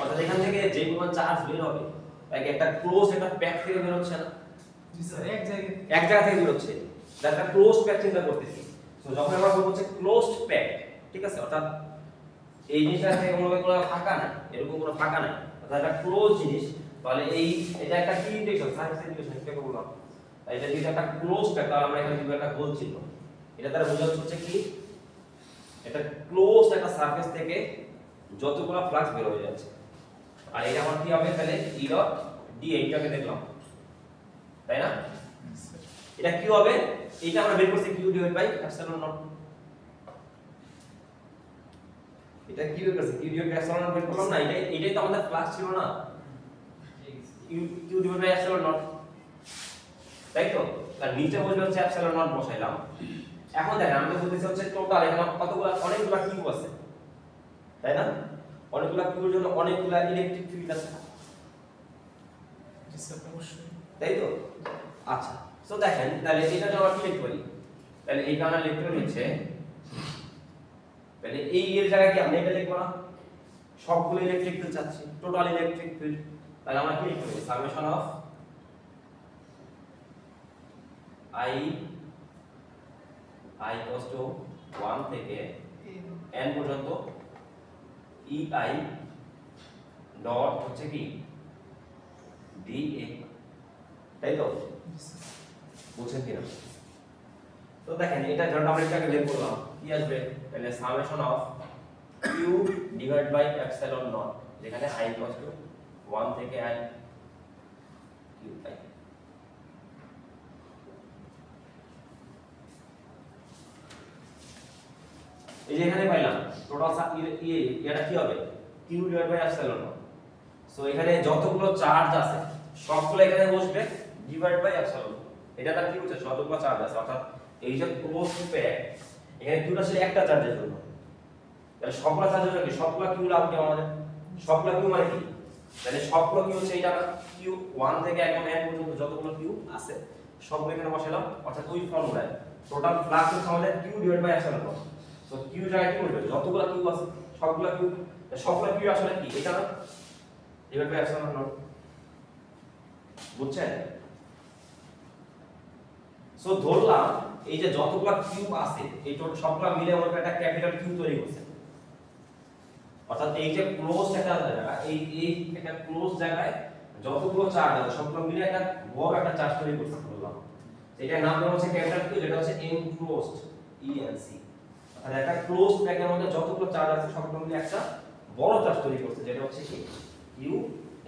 অর্থাৎ এখান থেকে যে পরিমাণ চার্জ বের হবে লাইক একটা ক্লোজ একটা প্যাক থেকে বের হচ্ছে না, জি স্যার, এক জায়গা থেকে বের হচ্ছে, একটা ক্লোজ প্যাক চিন্তা করতেছি। সো যখন আমরা বলবো হচ্ছে ক্লোজড প্যাক, ঠিক আছে, অর্থাৎ এই জিনিসটা থেকে কোনো ফাঁকা নাই, এরকম কোনো ফাঁকা নাই, অর্থাৎ একটা ক্লোজ জিনিস, তাহলে এটা একটা কি ইন্টিগ্রেশন, সার্ভিস ইন্টিগ্রেশন এটাকে বললাম। এটা যদি একটা ক্লোজ প্যাক, তাহলে আমরা এখানে দিব একটা গোল চিহ্ন, এটা দ্বারা বোঝানো হচ্ছে কি এটা ক্লোজ একটা সারফেস থেকে যতগুলো ফ্লাক্স বের হয়ে যাচ্ছে, আর এটা আমার কি হবে, তাহলে e ডট d, এইটাকে দেখলাম, তাই না? এটা কি হবে, এটা আমরা বের করছি q divide by epsilon naught, এটা কি বের করছি q divide by epsilon naught বের করলাম না, এটাই তো আমাদের ফ্লাক্স ছিল না, q divide by epsilon naught. তাই তো? তার নিচে বসবে হচ্ছে এপসাইলন নট বসাইলাম। এখন দেখেন আমি তো বলতেছি হচ্ছে টোটাল এখানে কতগুলা অনেকগুলা কিউব আছে, তাই না? অনেকগুলা কিউবের জন্য অনেকগুলা ইলেকট্রিক ফিল্ড আছে, জি স্যার অবশ্যই। তাই তো? আচ্ছা, সো দেখেন তাহলে এটা যদি আমরা কি লিখতে পারি, তাহলে এই কারণে লিখতে পারি হচ্ছে, তাহলে এই এর জায়গায় কি আমরা এটা লিখবো না, সবগুলো ইলেকট্রিক ফিল্ড চাচ্ছি, টোটাল ইলেকট্রিক ফিল্ড, তাহলে আমরা কি লিখতে পারি, summation of i equals to 1 থেকে n পর্যন্ত ei ডট হচ্ছে কি dA, তাই তো? বুঝছেন কিনা? তো দেখেন এটা যখন আমরা এটাকে বের করলাম কি আসবে, তাহলে summation of q divide by epsilon naught, যেখানে i equals to 1 থেকে n q তাই। এই যে এখানে পাইলাম টোটাল এটা কি হবে, q divide by epsilon naught. So এখানে যতগুলো চার্জ আছে সবগুলো এখানে বসবে ডিভাইড বাই এপসাইলন। এটা তার কি হচ্ছে, যতগুলো চার্জ আছে অর্থাৎ এই যে ক্লোজ প্যাক, এখানে কিউটা ছিল একটা চার্জের জন্য, তাহলে সবগুলো চার্জের জন্য কি সবগুলো কিউ লাগবে আমাদের, সবগুলো কিউ মানে কি, তাহলে সবগুলো কিউ হচ্ছে এটা কিউ 1 থেকে একদম n পর্যন্ত যতগুলো কিউ আছে সবগুলো এখানে বসালাম, অর্থাৎ ওই ফর্মুলায় টোটাল ফ্লাক্স হচ্ছে আমাদের q divide by epsilon naught. So q জায়গায় কি বলবে, যতগুলো কিউ আছে সবগুলো কিউ আসলে কি এটা না ডিভাইড বাই এপসাইলন নট, বুঝছেন? সো ধরলাম এই যে যতগুলো কিউব আছে এই টোটাল সবগুলো মিলে আমাদের একটা ক্যাপিটাল কিউ তৈরি করছে, অর্থাৎ এই যে ক্লোজ একটা জায়গা, এই একটা ক্লোজ জায়গায় যতগুলো চার্জ আছে সবগুলো মিলে একটা বড় একটা চার্জ তৈরি করছে বললাম, এটার নাম দেওয়া হচ্ছে ক্যাপিটাল কিউ, যেটা হচ্ছে এনক্লোজড ENC, অর্থাৎ একটা ক্লোজ প্যাকের মধ্যে যতগুলো চার্জ আছে সবগুলো মিলে একটা বড় চার্জ তৈরি করছে, যেটা হচ্ছে কি কিউ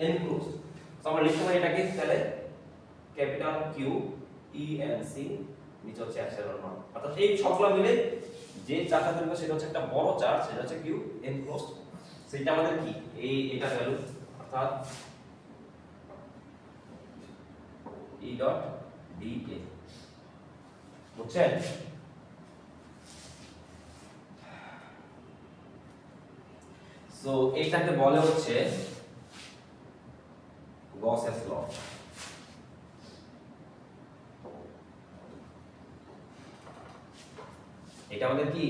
এনক্লোজড। তো আমরা লিখতে পারি এটাকে তাহলে ক্যাপিটাল কিউ ENC নিচে হচ্ছে এপসাইলন নট, অর্থাৎ এই সবগুলো মিলে যে চার্জটা তৈরি করে সেটা হচ্ছে একটা বড় চার্জ, সেটা হচ্ছে কিউ এনক্লোজড। সেটা আমাদের কি এটা ভ্যালু, অর্থাৎ E ডট dA, বুঝছেন? সো এইটাকে বলে হচ্ছে গসেস ল। এটা আমাদের কি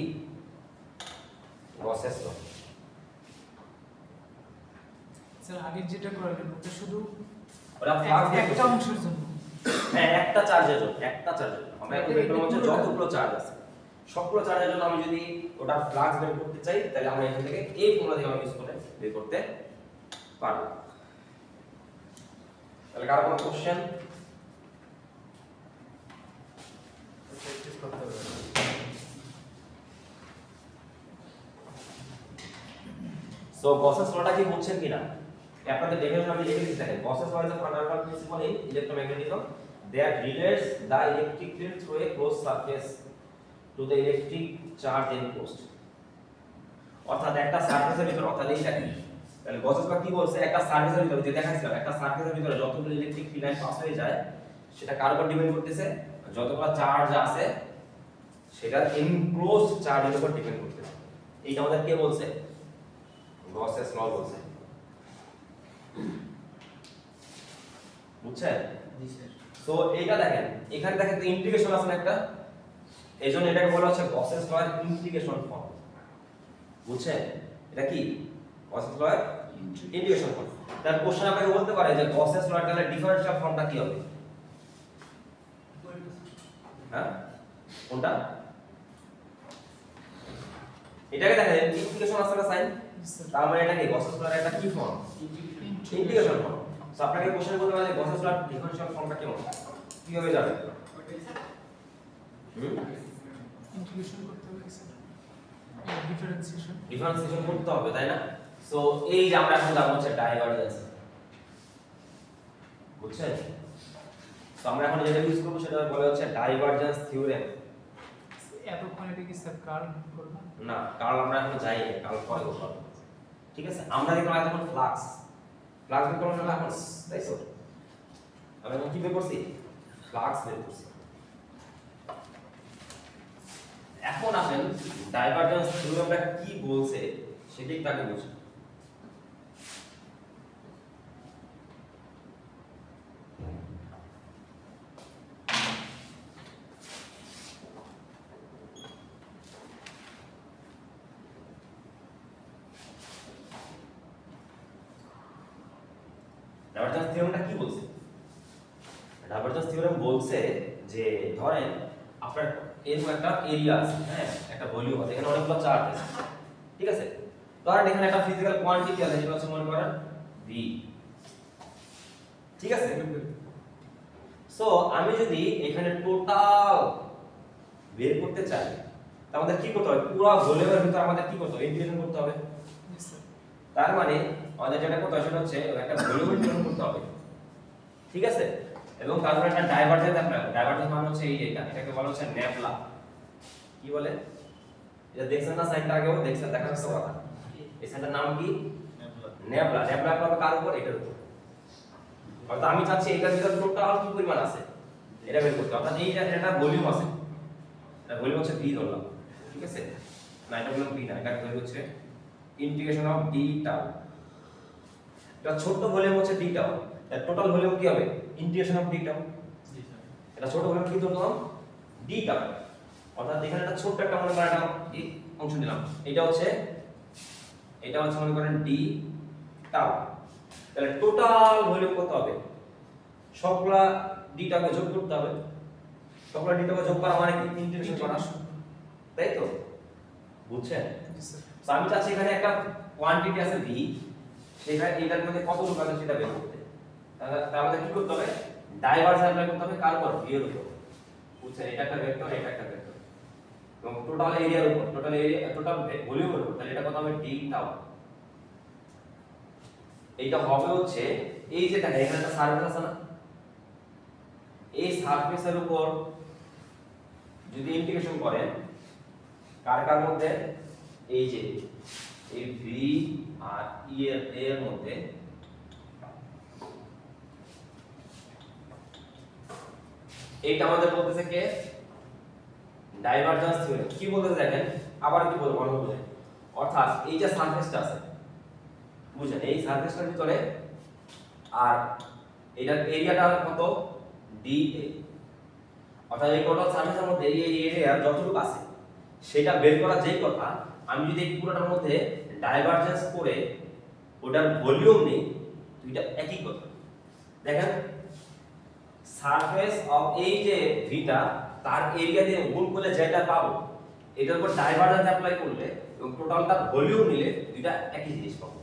গসেস ল। স্যার আগে যেটা করলেন ওটা শুধু ওটা ফ্লাক্স একটা অংশের জন্য, হ্যাঁ একটা চার্জের জন্য, একটা চার্জের জন্য আমরা এখন দেখলাম হচ্ছে যতগুলো চার্জ আছে সবগুলো চার্জের জন্য আমি যদি ওটা ফ্লাক্স বের করতে চাই তাহলে আমরা এখান থেকে এই ফর্মুলা দিয়ে ইউজ করে বের করতে পারবো। তাহলে কারো কোনো কোশ্চেন? সো গসেস লটা কি বুঝছেন কিনা আপনাদের ডেফিনেশন আমি লিখে দিচ্ছি, দেখেন Gauss's law is a fundamental principle in electromagnetism that relates the electric field through a closed surface to the electric charge enclosed, অর্থাৎ একটা সারফেসের ভিতর, অর্থাৎ এই দেখেন তাহলে গসেস ল কি বলছে, একটা সারফেসের ভিতরে যে দেখাচ্ছিলাম একটা সারফেসের ভিতরে যতগুলো ইলেকট্রিক ফিল্ড লাইন পাস হয়ে যায় সেটা কার উপর ডিপেন্ড করতেছে, যতগুলো চার্জ আছে সেটা এনক্লোজড চার্জের উপর ডিপেন্ড করতেছে। এইটা আমাদের কে বলছে, গসেস ল বলছে, বুঝছেন? জি স্যার। সো এইটা দেখেন এখানে দেখেন তো ইন্টিগ্রেশন আছে না একটা, এইজন্য এটাকে বলা হচ্ছে গসেস ল এর ইন্টিগ্রেশন ফর্ম, বুঝছেন? এটা কি গসেস ল এর ইন্টিগ্রেশন ফর্ম। তার কোশ্চেন আপনাকে বলতে পারে যে গসেস ল এর তাহলে ডিফারেনশিয়াল ফর্মটা কি হবে, হ্যাঁ কোনটা? এটাকে দেখেন ইন্টিগ্রেশন আছে না সাইন, তার মানে এটা কি গসেস ল এর একটা কি ফর্ম, ইন্টিগ্রেশন ফর্ম। সো আপনাকে কোশ্চেন বলতে পারে যে গসেস ল এর ডিফারেনশিয়াল ফর্মটা কেমন, কিভাবে যাবে? ইন্টিগ্রেশন করতে হবে স্যার, ডিফারেন্সিয়েশন করতে হবে, তাই না? সো এই যে আমরা এখন জানবো হচ্ছে ডাইভারজেন্স, বুঝছেন? সো আমরা এখন যেটা ইউজ করব সেটা বলা হচ্ছে ডাইভারজেন্স থিওরেম। এতক্ষণ এটা কি স্যার কার্ল করলাম না, কারণ আমরা এখন যাই না, কারণ পরে করব, ঠিক আছে? আমরা দেখলাম এখন ফ্লাক্স বের করলাম না এখন, তাই তো? আমরা এখন কি বের করছি ফ্লাক্স বের করছি। এখন আসেন ডাইভারজেন্স থিওরেমটা কি বলছে সেটাই তাকে বুঝি। ডাইভারজেন্স থিওরেমটা কি বলছে? ডাইভারজেন্স থিওরেম বলছে যে ধরেন আপনার এরকম একটা এরিয়া আছে, হ্যাঁ, একটা ভলিউম আছে, এখানে অনেকগুলো চার্জ আছে, ঠিক আছে? ধরেন এখানে একটা ফিজিক্যাল কোয়ান্টিটি আছে, যেটা হচ্ছে মনে করেন v, ঠিক আছে? সো আমি যদি এখানে টোটাল বের করতে চাই, তাহলে আমাদের কি করতে হবে? পুরো ভলিউমের ভিতর আমাদের কি করতে হবে? ইন্টিগ্রেশন করতে হবে। তার মানে আমাদের যেটা করতে হবে সেটা হচ্ছে একটা ভলিউম ইন্টিগ্রেশন করতে হবে, ঠিক আছে? এবং তারপরে একটা ডাইভারজেন্স অ্যাপ্লাই হবে। ডাইভারজেন্স মানে হচ্ছে এই এটা, এটাকে বলা হচ্ছে ন্যাবলা। কি বলে? এটা দেখছেন না সাইনটা? আগেও দেখছেন, দেখার তো কথা। এই সাইনটার নাম কি? ন্যাবলা। ন্যাবলা আপনার কার উপর? এটার উপর। অর্থাৎ আমি চাচ্ছি এটার ভিতর টোটাল কি পরিমাণ আছে এটা বের করতে। অর্থাৎ এই এটা ভলিউম আছে, এটা ভলিউম হচ্ছে v ধরলাম, ঠিক আছে? না, এটা ভলিউম v না, এটা ভলিউম হচ্ছে ইন্টিগ্রেশন অফ d টাউ। এটা ছোট ভলিউম হচ্ছে d টাউ, এর টোটাল ভলিউম কি হবে? Integration of d tau. এটা ছোট ভলিউম কি ধরলাম? d tau. অর্থাৎ এখানে একটা ছোট একটা মনে করেন একটা এই অংশ নিলাম, এটা হচ্ছে মনে করেন d টাউ। তাহলে টোটাল ভলিউম কত হবে? সবগুলা d টাকে যোগ করতে হবে। সবগুলা d টাকে যোগ করা মানে কি? ইন্টিগ্রেশন করা, তাই তো? বুঝছেন? তো আমি চাচ্ছি এখানে একটা কোয়ান্টিটি আছে v, সেটা এটার মধ্যে কত লোক আছে সেটা বের করতে। তাহলে আমাদের কি করতে হবে? ডাইভারজেন্স অ্যাপ্লাই করতে হবে কার উপর? v এর উপর। বুঝছেন? এটা একটা ভেক্টর, এটা একটা ভেক্টর, এবং টোটাল এরিয়ার উপর, টোটাল ভলিউমের উপর। তাহলে এটা কত হবে? d tau. এইটা হবে হচ্ছে এই যে দেখেন এখানে একটা সারফেস আছে না, এই সারফেসের উপর যদি ইন্টিগ্রেশন করেন কার কার মধ্যে? এই যে এই v আর e এর মধ্যে, এইটা আমাদের বলতেছে কে? Divergence theorem. কি বলতেছে দেখেন, আবার কি বলবো ভালো বুঝেন। অর্থাৎ এই যে সারফেসটা আছে, বুঝেন, এই সারফেসটার ভিতরে আর এটার এরিয়াটা কত? dA। অর্থাৎ এই টোটাল সারফেসের মধ্যে এই এরিয়া যতটুকু আছে সেটা বের করা যেই কথা, আমি যদি এই পুরোটার মধ্যে ডাইভারজেন্স করে ওটার ভলিউম নেই, দুইটা একই কথা। দেখেন সারফেস অফ এই যে ভিটা তার এরিয়া দিয়ে গুণ করলে যেটা পাবো, এটার উপর ডাইভারজেন্স অ্যাপ্লাই করলে এবং টোটালটা ভলিউম নিলে দুইটা একই জিনিস পাবো।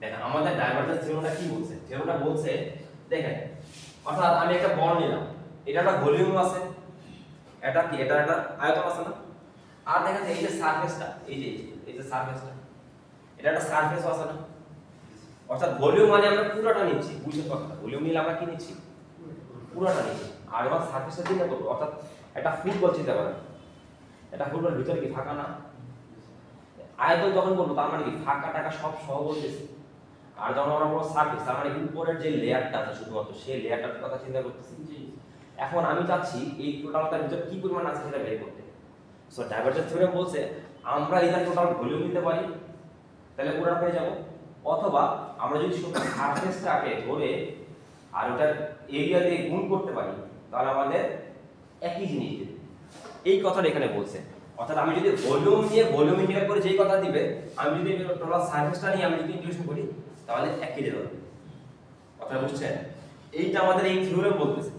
দেখেন আমাদের ডাইভারজেন্স থিওরেমটা কি বলছে? থিওরেমটা বলছে দেখেন, অর্থাৎ আমি একটা বল নিলাম, এটা একটা ভলিউম আছে, এটা কি? এটা একটা আয়তন আছে না? আর দেখেন এই যে সারফেসটা, এই যে সারফেসটা, এটা একটা সারফেস আছে না? অর্থাৎ ভলিউম মানে আমরা পুরোটা নিচ্ছি, বুঝছেন কথাটা? ভলিউম নিলে আমরা কি নিচ্ছি? পুরোটা নিচ্ছি। আর এবার সারফেসটা চিন্তা করবো, অর্থাৎ একটা ফুটবল চিন্তা করেন, এটা ফুটবলের ভিতরে কি ফাঁকা না? আয়তন যখন বলবো তার মানে কি ফাঁকা টাকা সব সহ বলতেছি। আর যখন আমরা বলবো সারফেস, তার মানে উপরের যে লেয়ারটা আছে শুধুমাত্র সেই লেয়ারটার কথা চিন্তা করতেছি। এখন আমি চাচ্ছি এই টোটালটার ভিতরে কি পরিমাণ আছে সেটা বের করতে। সো ডাইভারজেন্স থিওরেম বলছে আমরা এখানে টোটাল ভলিউম নিতে পারি, তাহলে পুরোটা পেয়ে যাব। অথবা আমরা যদি শুধু সারফেসটাকে ধরে আর ওটার এরিয়া দিয়ে গুণ করতে পারি, তাহলে আমাদের একই জিনিস দেবে। এই কথাটা এখানে বলছে। অর্থাৎ আমি যদি ভলিউম নিয়ে ভলিউম ইন্টিগ্রেট করে যেই কথা দিবে, আমি যদি টোটাল সারফেসটা নিয়ে আমি যদি ইন্টিগ্রেশন করি তাহলে একই রেজাল্ট হবে। কথা বুঝছেন? এইটা আমাদের এই থিওরেম বলতেছে।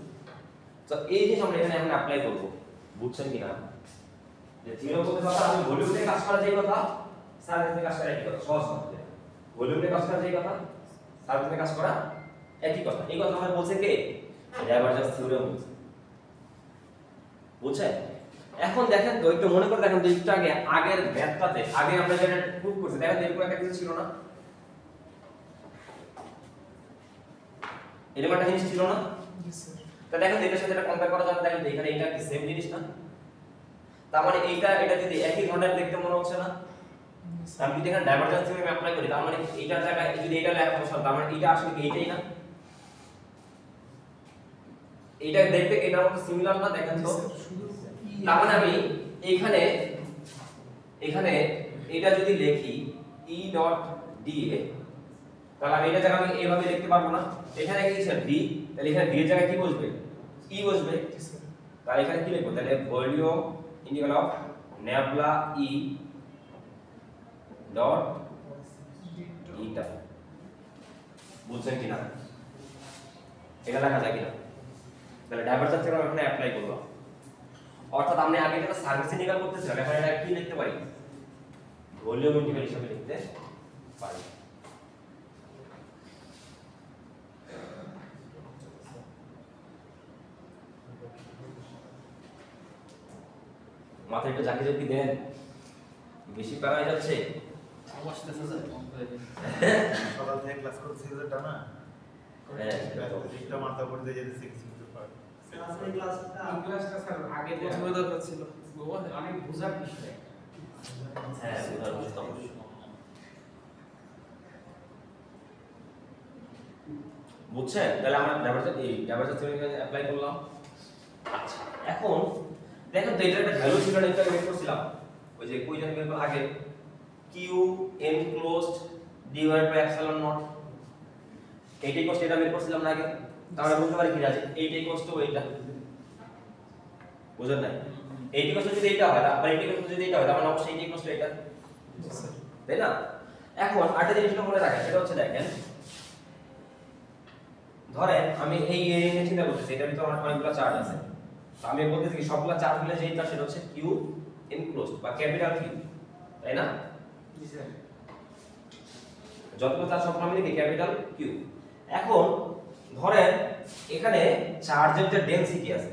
তো এই জিনিস আমরা এখানে এখন অ্যাপ্লাই করব, বুঝছেন কিনা? যে থিওরেম বলতে কথা আমি ভলিউম নিয়ে কাজ করা যেই কথা, সারফেস নিয়ে কাজ করা একই কথা। সহজ কথা, ভলিউম নিয়ে কাজ করা যেই কথা, সারফেস নিয়ে কাজ করা একই কথা। এই কথা আমরা বলছে কে? ডাইভারজেন্স থিওরেম বলছে। বুঝছেন? এখন দেখেন তো, একটু মনে করে দেখেন তো, একটু আগে আগের ম্যাথটাতে আগে আমরা যেটা প্রুভ করছি, দেখেন এরকম একটা কিছু ছিল না? এরকম একটা জিনিস ছিল না? তা দেখেন এটার সাথে এটা কম্পেয়ার করা যাবে, দেখেন এখানে এটা কি সেম জিনিস না? তার মানে এটা যদি একই ধরনের দেখতে মনে হচ্ছে না? আমি যদি এখানে ডাইভারজেন্স থিওরেম অ্যাপ্লাই করি, তার মানে এইটার জায়গায় যদি এটা লেখা বসাই, তার মানে এটা আসলে কি এইটাই না? এটা দেখতে এটার মতো সিমিলার না দেখেন তো? শুধু তার মানে আমি এখানে এটা যদি লিখি E ডট dA, তাহলে আমি এটা জায়গায় আমি এইভাবে লিখতে পারবো না। এখানে কি ছিল D, তাহলে এখানে D এর জায়গায় কি বসবে? E বসবে। তাহলে এখানে কি লিখবো? তাহলে volume integral of nabla E dot eta. বুঝছেন কিনা? এটা লেখা যায় কিনা? তাহলে ডাইভারজেন্স থিওরেম এখানে অ্যাপ্লাই করব। অর্থাৎ আমরা আগে যেটা সার্ভিস ইন্টিগ্রাল করতেছিলাম, এখন এটা কি লিখতে পারি? ভলিউম ইন্টিগ্রাল হিসেবে লিখতে পারি। মাথায় একটু জাকি জাকি দেন, বেশি প্যারা হয়ে যাচ্ছে। অবস্থা স্যার সকাল থেকে ক্লাস করছি এটা না হ্যাঁ, একটা মাথা পড়ে দিয়ে যেতে কিছু কিছু পারে ক্লাসের ক্লাসটা ক্লাসটা স্যার আগে প্রথমে দরকার ছিল অনেক বোঝার বিষয়। হ্যাঁ, বোঝার বুঝতে হবে। বুঝছেন? তাহলে আমরা ডাইভারজেন্স থিওরেম অ্যাপ্লাই করলাম। আচ্ছা, এখন দেখো তো এটা একটা ভ্যালু ছিল না, এটা বের করছিলাম ওই যে কই জানি বের করার আগে, q enclosed divided by epsilon naught, এইটাই কষ্ট এটা বের করছিলাম না আগে। তাহলে বলতে পারি কি আছে এইটাই কষ্ট এইটা, বুঝেন না? এইটাই কষ্ট যদি এইটা হয় বা এইটাই কষ্ট যদি এইটা হয় তাহলে অবশ্যই এইটাই কষ্ট এটা, তাই না? এখন আরেকটা জিনিসটা মনে রাখেন, সেটা হচ্ছে দেখেন ধরেন আমি এই এরিয়া নিয়ে চিন্তা করতেছি, এটার ভিতরে আমার অনেকগুলো চার্জ আছে। তো আমি বলতেছি কি সবগুলো চার্জ মিলে যেই চার্জ সেটা হচ্ছে q enclosed বা ক্যাপিটাল Q, তাই না? জি স্যার। যতগুলো চার্জ সবগুলো মিলে কি ক্যাপিটাল Q। এখন ধরেন এখানে চার্জের যে ডেনসিটি আছে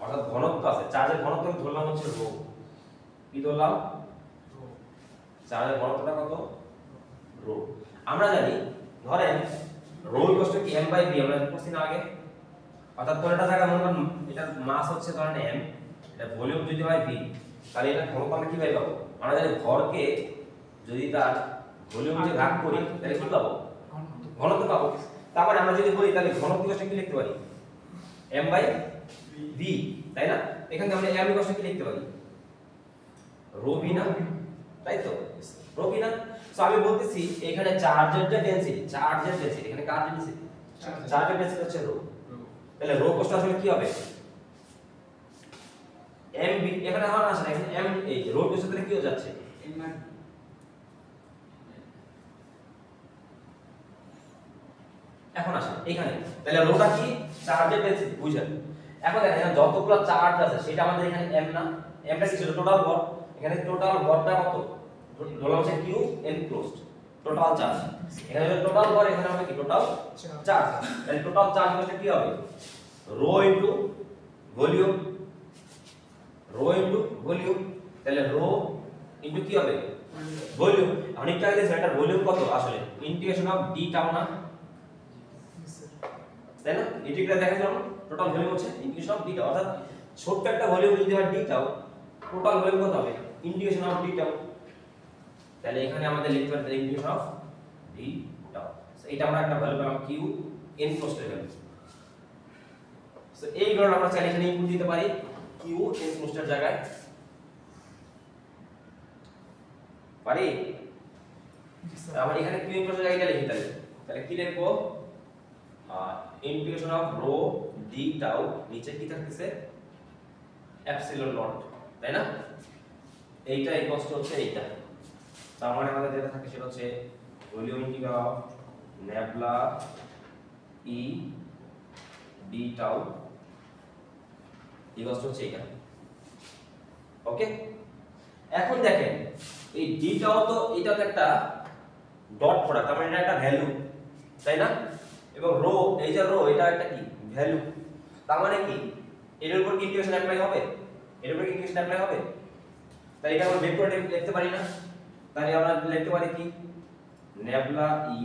অর্থাৎ ঘনত্ব আছে, চার্জের ঘনত্ব আমি ধরলাম হচ্ছে রো। কি ধরলাম? চার্জের ঘনত্বটা কত? রো। আমরা জানি ধরেন rho equal to m by v, আমরা করছি না আগে। অর্থাৎ কোনটা জায়গা মনে করেন এটার মাস হচ্ছে ধরেন m, এটা ভলিউম যদি হয় v, তাহলে এটা ঘনত্ব আমরা কিভাবে পাবো? আমরা জানি ভরকে যদি তার ভলিউম দিয়ে ভাগ করি তাহলে কি পাবো? ঘনত্ব পাবো। তার মানে আমরা যদি বলি তাহলে ঘনত্ব ইকুয়াল কি লিখতে পারি? m বাই v, তাই না? এখানে আমরা m ইকুয়াল কি লিখতে পারি? রো v না, তাই তো? রো v না। সো আমি বলতেছি এখানে চার্জের যে ডেনসিটি, এখানে কার ডেনসিটি? চার্জের ডেনসিটি হচ্ছে রো। তাহলে রো কষ্ট আসলে কি হবে? mv, এখানে আমার আসলে এখানে m, এই রো কষ্ট তাহলে কি হয়ে যাচ্ছে? এখন আসেন এখানে, তাহলে রোটা কি? চার্জের ডেনসিটি, বুঝলেন? এখন দেখেন এখানে যতগুলো চার্জ আছে সেটা আমাদের এখানে m না, mটা কি ছিল? টোটাল ভর। এখানে টোটাল ভরটা কত? ধরলাম হচ্ছে q enclosed, টোটাল চার্জ। এখানে টোটাল ভর, এখানে হবে কি? Total charge. তাহলে টোটাল চার্জ হচ্ছে কি হবে? Rho into volume, rho into volume. তাহলে রো ইনটু কি হবে? ভলিউম। অনেকটা আগে দেখছেন এটা ভলিউম কত আসলে? ইন্টিগ্রেশন অফ d টাও না, তাই না? ইন্টিগ্রেট দেখা যাবে টোটাল ভলিউম হচ্ছে ইন্টিগ্রেশন অফ d টাও, অর্থাৎ ছোট্ট একটা ভলিউম যদি হয় d টাও, টোটাল ভলিউম কত হবে? ইন্টিগ্রেশন অফ d টাও। তাহলে এখানে আমাদের লিখতে পারি ইন্টিগ্রেশন অফ d টাও। সো এটা আমরা একটা ভ্যালু পেলাম q enclosed এর ভ্যালু। সো এই ভ্যালু আমরা চাইলে এখানে ইনপুট দিতে পারি q enclosed এর জায়গায়, পারি? আমরা এখানে q enclosed এর জায়গায় লিখি তাহলে কি লিখবো? ইন্টিগ্রেশন অফ রো d টাও, নিচে কি থাকতেছে? এপসিলন নট, তাই না? এইটা ইকুয়ালস টু হচ্ছে এইটা। তার মানে আমাদের যেটা থাকে সেটা হচ্ছে volume integral of nabla e d টাও ইকুয়ালস টু হচ্ছে এইটা। ওকে, এখন দেখেন এই d টাও তো এটা তো একটা ডট প্রোডাক্ট, তার মানে এটা একটা ভ্যালু, তাই না? এবং রো, এই যে রো, এটা একটা কি? ভ্যালু। তার মানে কি এর উপর কি ইন্টিগ্রেশন অ্যাপ্লাই হবে? এর উপর কি ইন্টিগ্রেশন অ্যাপ্লাই হবে? তাই এটা আমরা বের করে লিখতে পারি না? তাহলে আমরা লিখতে পারি কি? Nabla e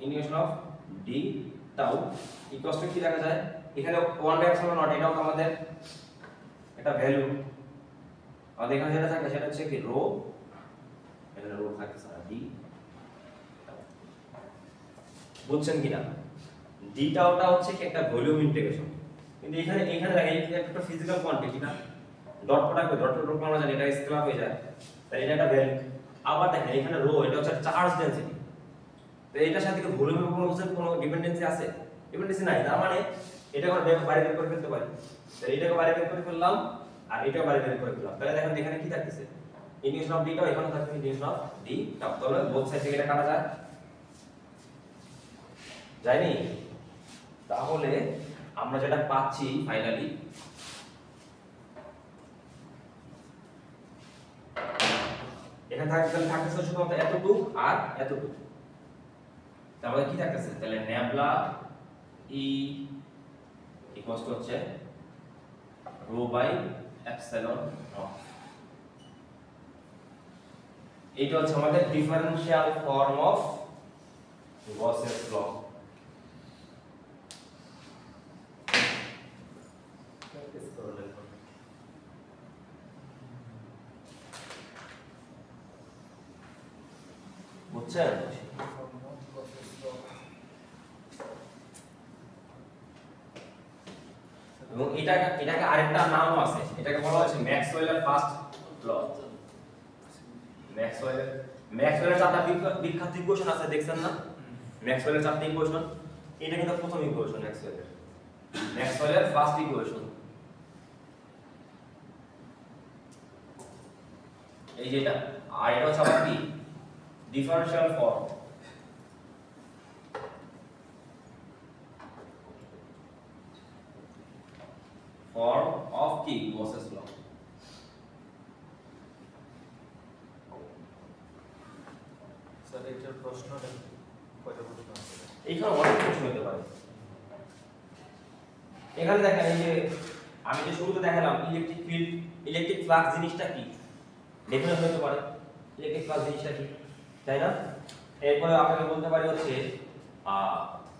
integration of d টাও ইকুয়ালস টু কি লেখা যায়? এখানে 1 বাই এপসিলন নট, এটাও আমাদের এটা ভ্যালু। আর এখানে যেটা থাকে সেটা হচ্ছে কি? রো, এখানে রো থাকে সারা d। বুঝছেন কিনা? ডিটা ওটা হচ্ছে কি একটা ভলিউম ইন্টিগ্রেশন, কিন্তু এখানে দেখেন এটা একটা ফিজিক্যাল কোয়ান্টিটি না, ডট প্রোডাক্ট আমরা জানি এটা স্কেলার হয়ে যায়, তাই এটা একটা ভ্যালু। আবার দেখেন এখানে রো, এটা হচ্ছে চার্জ ডেনসিটি, তো এটার সাথে কি ভলিউমের কোনো ডিপেন্ডেন্সি আছে? ডিপেন্ডেন্সি নাই, তার মানে এটা আমরা বাইরে বের করে ফেলতে পারি। তো এটাকে বাইরে বের করে ফেললাম আর এটাকে বাইরে বের করে ফেললাম, তাহলে দেখেন এখানে কি থাকতেছে, ইন্টিগ্রেশন অফ ডিটা, এখানে থাকছে ইন্টিগ্রেশন অফ ডি, তাহলে বোথ সাইড থেকে এটা কাটা যায়, যায়নি? তাহলে আমরা যেটা পাচ্ছি ফাইনালি, এখানে থাকতেছে শুধুমাত্র এতটুকু আর এতটুকু, তাহলে কি থাকতেছে, তাহলে ন্যাবলা ই ইকুয়ালস টু হচ্ছে রো বাই এপসাইলন নট। এইটা হচ্ছে আমাদের ডিফারেনশিয়াল ফর্ম অফ গসের ল। বুঝছেন? এবং এটাকে আরেকটা নামও আছে, এটাকে বলা হচ্ছে ম্যাক্সওয়েলের ফার্স্ট ল। ম্যাক্সওয়েলের চারটা বিখ্যাত ইকুয়েশন আছে, দেখছেন না? ম্যাক্সওয়েলের চারটা ইকুয়েশন, এটা কিন্তু প্রথম ইকুয়েশন ম্যাক্সওয়েলের ফার্স্ট ইকুয়েশন। এই যেটা, আর এটা হচ্ছে আবার কি ডিফারেনশিয়াল ফর্ম। ফর্ম অফ কি গসেস ল। স্যার এটার প্রশ্নটা কয়টা প্রশ্ন আছে? এইখানে অনেক প্রশ্ন হতে পারে। এখানে দেখেন এই যে আমি যে শুরুতে দেখালাম ইলেকট্রিক ফিল্ড, ইলেকট্রিক ফ্লাক্স জিনিসটা কি ডেফিনেশন হতে পারে, ইলেকট্রিক ফ্লাক্স জিনিসটা কি, তাই না? এরপরে আপনাকে বলতে পারি হচ্ছে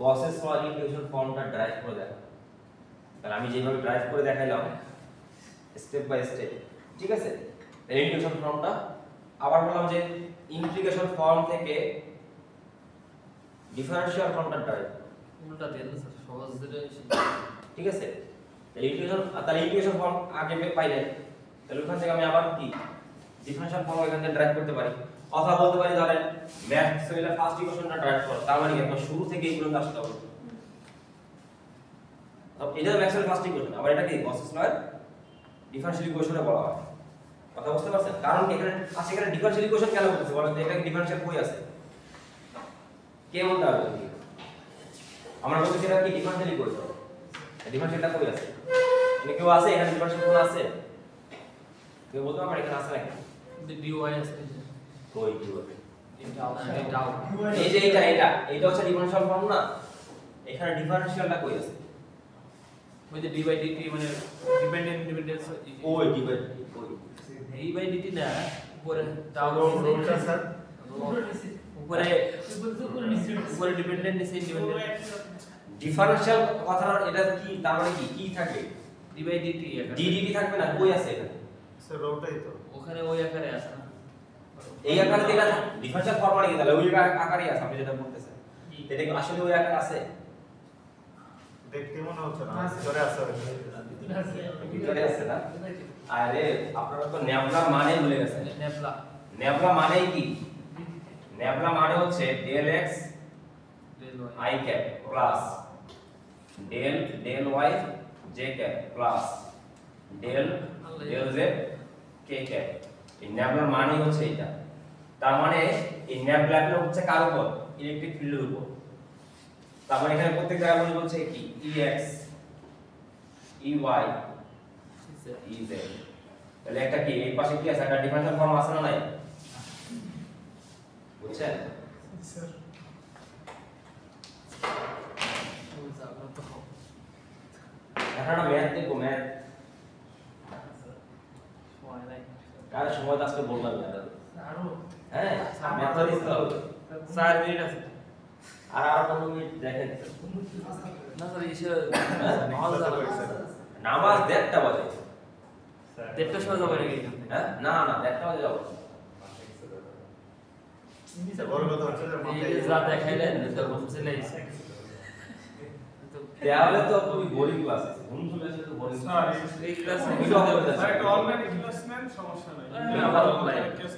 গসেস ল ইকুয়েশন ফর্মটা ড্রাইভ করে দেখা, তাহলে আমি যেভাবে ড্রাইভ করে দেখাইলাম স্টেপ বাই স্টেপ, ঠিক আছে? ইন্টিগ্রেশন ফর্মটা আবার বললাম যে ইন্টিগ্রেশন ফর্ম থেকে ডিফারেনশিয়াল ফর্মটা ড্রাইভ, উল্টা দেন স্যার, সহজ যেটা ঠিক আছে? তাহলে ইন্টিগ্রেশন ফর্ম আগে পাইলেন, তাহলে ওখান থেকে আমি আবার কি ডিফারেনশিয়াল ফর্ম এখান থেকে ড্রাইভ করতে পারি, অথবা বলতে পারি ধরেন ম্যাক্সওয়েলের ফার্স্ট ইকুয়েশনটা ড্রাইভ করো, তার মানে কি একদম শুরু থেকে এই পর্যন্ত আসতে হবে। এটা ম্যাক্সওয়েলের ফার্স্ট ইকুয়েশন, আবার এটা কি গসেস লয়ের ডিফারেনশিয়াল ইকুয়েশনে বলা হয়। কথা বুঝতে পারছেন? কারণ এখানে আছে, এখানে ডিফারেনশিয়াল ইকুয়েশন কেন বলতেছে বলেন তো? এটা কি ডিফারেনশিয়াল কই আছে? কে বলতে পারবে? আমরা বলতেছি এটা কি ডিফারেনশিয়াল ইকুয়েশন, ডিফারেনশিয়ালটা কই আছে? এখানে কেউ আছে? এখানে ডিফারেনশিয়াল কোন আছে? কেউ বলতে পারবে এখানে আছে নাকি? ডিওয়াই আছে, কই ডিওয়াই? এটাও এই যে এটা হচ্ছে ডিফারেনশিয়াল ফর্ম না, এখানে ডিফারেনশিয়ালটা কই আছে? ওই যে ডিভাই ডিটি মানে ডিপেন্ডেন্ট ডিপেন্ডেন্স, ওই ডিভাইড কই? এই বাই ডিটি না, উপরে টাও রোলটা স্যার উপরে উপরে ডিপেন্ডেন্ট নিচে ইন্ডিপেন্ডেন্ট। ডিফারেনশিয়াল কথাটা এটা কি, তার মানে কি কি থাকবে? ডিভাই ডিটি ডিডিটি থাকবে না, কই আছে এখানে? স্যার রোলটাই তো ওখানে ওই আকারে আছে না, এই আকারে দিলা ডিফারেনশিয়াল ফর্ম মানে কি? তাহলে ওই আকারেই আছে, আপনি যেটা বলতেছেন এটা কি আসলে ওই আকারে আছে? দেখতে মনে হচ্ছে না, ভিতরে আছে ভিতরে আছে না? আরে আপনারা তো ন্যাবলা মানে ভুলে গেছেন। নেপলা ন্যাবলা মানে কি? ন্যাবলা মানে হচ্ছে del x del y i cap plus del y j cap plus del z k cap. এই ন্যাবলার মানে হচ্ছে এটা। তার মানে এই ন্যাবলাটা হচ্ছে কার উপর? ইলেকট্রিক ফিল্ডের উপর। তার মানে এখানে প্রত্যেক জায়গায় মনে বলছে কি ex ey ez, তাহলে একটা কি এই পাশে কি আছে? একটা ডিফারেনশিয়াল ফর্ম আছে না নাই? বুঝছেন? স্যার এখন আমরা ম্যাথ দেখবো, ম্যাথ কার সময় তো আজকে বললাম না আরো হ্যাঁ, ম্যাথ তো দিতে হবে। 4 মিনিট আছে আর 15 মিনিট দেখেন। না স্যার, ইসে নামাজ 1:30 বাজে। 1:30টার সময় যাবে নাকি এখান থেকে? হ্যাঁ না 1:30 বাজে যাবো। বড় কথা হচ্ছে যে এই যে যা দেখাইলেন তো ঘুম চলে আইছে। দেওয়ালে তো খুবই বোরিং ক্লাস আছে ঘুম চলে আসে তো বোরিং স্যার এই ক্লাস এটা অফ করে দাও। স্যার একটা অনলাইন ক্লাস নেন সমস্যা নাই হ্যাঁ, ভালো online। কেস